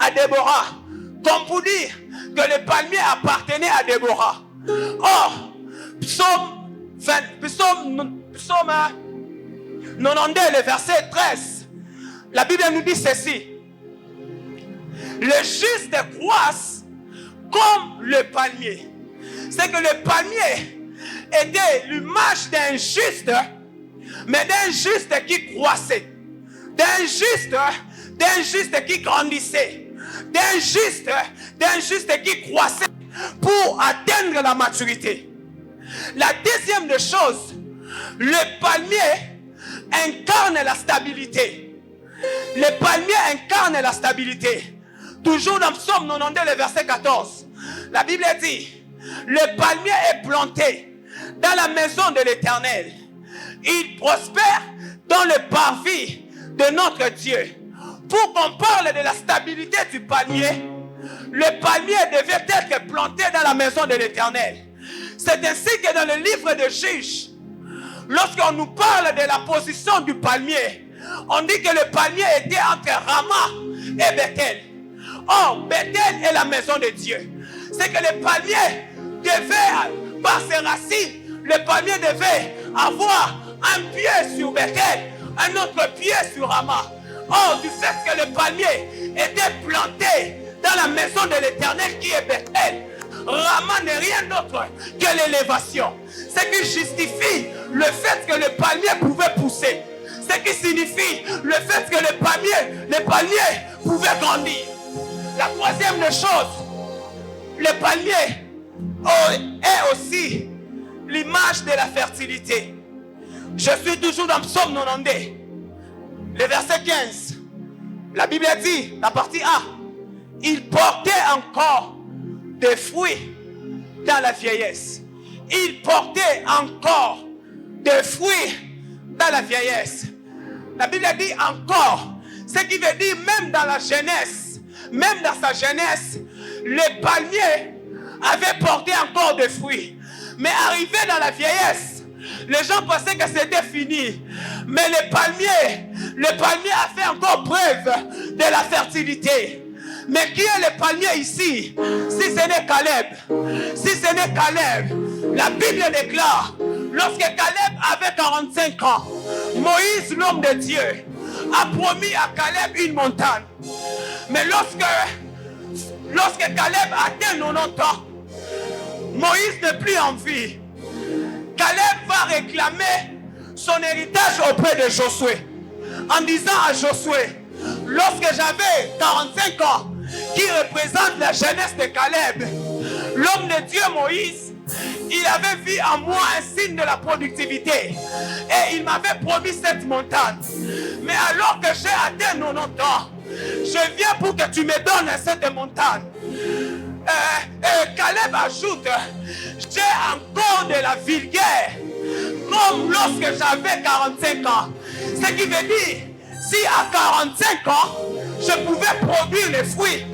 à Déborah, comme pour dire que les palmiers appartenaient à Déborah. Or, psaume 92, le verset 13, la Bible nous dit ceci: le juste croissent comme le palmier. C'est que le palmier était l'image d'un juste, mais d'un juste qui croissait, d'un juste qui grandissait, d'un juste qui croissait pour atteindre la maturité. La deuxième des choses, le palmier incarne la stabilité. Le palmier incarne la stabilité. Toujours dans Psaume 92, le verset 14, la Bible dit: le palmier est planté dans la maison de l'Éternel. Il prospère dans le parvis de notre Dieu. Pour qu'on parle de la stabilité du palmier, le palmier devait être planté dans la maison de l'Éternel. C'est ainsi que dans le livre de Juges, lorsqu'on nous parle de la position du palmier, on dit que le palmier était entre Rama et Bethel. Or, Bethel est la maison de Dieu. C'est que le palmier devait, par ses racines, le palmier devait avoir un pied sur Bethel, un autre pied sur Rama. Or, du fait que le palmier était planté dans la maison de l'Éternel qui est Bethel, Rama n'est rien d'autre que l'élévation. Ce qui justifie le fait que le palmier pouvait pousser. Ce qui signifie le fait que le palmier pouvait grandir. La troisième des choses, le palmier est aussi l'image de la fertilité. Je suis toujours dans Psaume 92, le verset 15. La Bible dit, la partie A, il portait encore des fruits dans la vieillesse. Il portait encore des fruits dans la vieillesse. La Bible dit encore, ce qui veut dire même dans la jeunesse, même dans sa jeunesse, le palmier avait porté encore des fruits. Mais arrivé dans la vieillesse, les gens pensaient que c'était fini. Mais le palmier a fait encore preuve de la fertilité. Mais qui est le palmier ici? Si ce n'est Caleb. Si ce n'est Caleb, la Bible déclare, lorsque Caleb avait 45 ans, Moïse, l'homme de Dieu, a promis à Caleb une montagne. Mais lorsque Caleb atteint 90 ans, Moïse n'est plus en vie. Caleb va réclamer son héritage auprès de Josué, en disant à Josué, lorsque j'avais 45 ans, qui représente la jeunesse de Caleb, l'homme de Dieu Moïse, il avait vu en moi un signe de la productivité et il m'avait promis cette montagne. Mais alors que j'ai atteint 90 ans, je viens pour que tu me donnes cette montagne. Caleb ajoute, j'ai encore de la vigueur comme lorsque j'avais 45 ans. Ce qui veut dire, si à 45 ans je pouvais produire les fruits,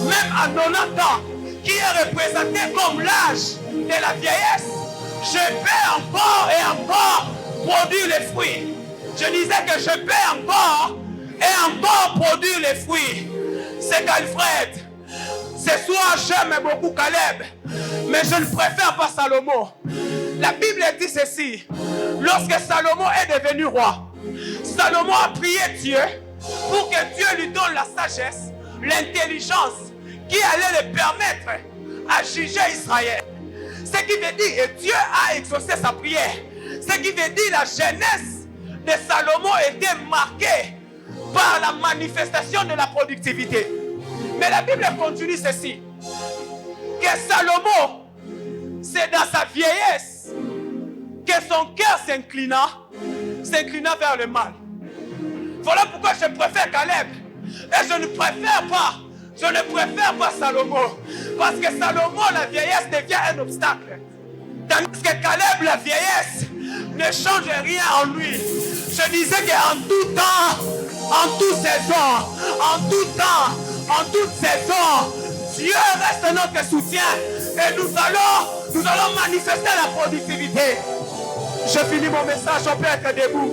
même à 90 ans, qui est représenté comme l'âge de la vieillesse, je peux encore et encore produire les fruits. Je disais que je peux encore et encore produire les fruits. C'est qu'Alfred, ce soir j'aime beaucoup Caleb, mais je ne préfère pas Salomon. La Bible dit ceci, lorsque Salomon est devenu roi, Salomon a prié Dieu pour que Dieu lui donne la sagesse, l'intelligence qui allait le permettre à juger Israël. Ce qui veut dire, et Dieu a exaucé sa prière. Ce qui veut dire, la jeunesse de Salomon était marquée par la manifestation de la productivité. Mais la Bible continue ceci, que Salomon, c'est dans sa vieillesse que son cœur s'inclina vers le mal. Voilà pourquoi je préfère Caleb. Et je ne préfère pas Salomon. Parce que Salomon, la vieillesse devient un obstacle. Tandis que Caleb, la vieillesse, ne change rien en lui. Je disais qu'en tout temps, en toute saison, Dieu reste notre soutien. Et nous allons manifester la productivité. Je finis mon message, on peut être debout.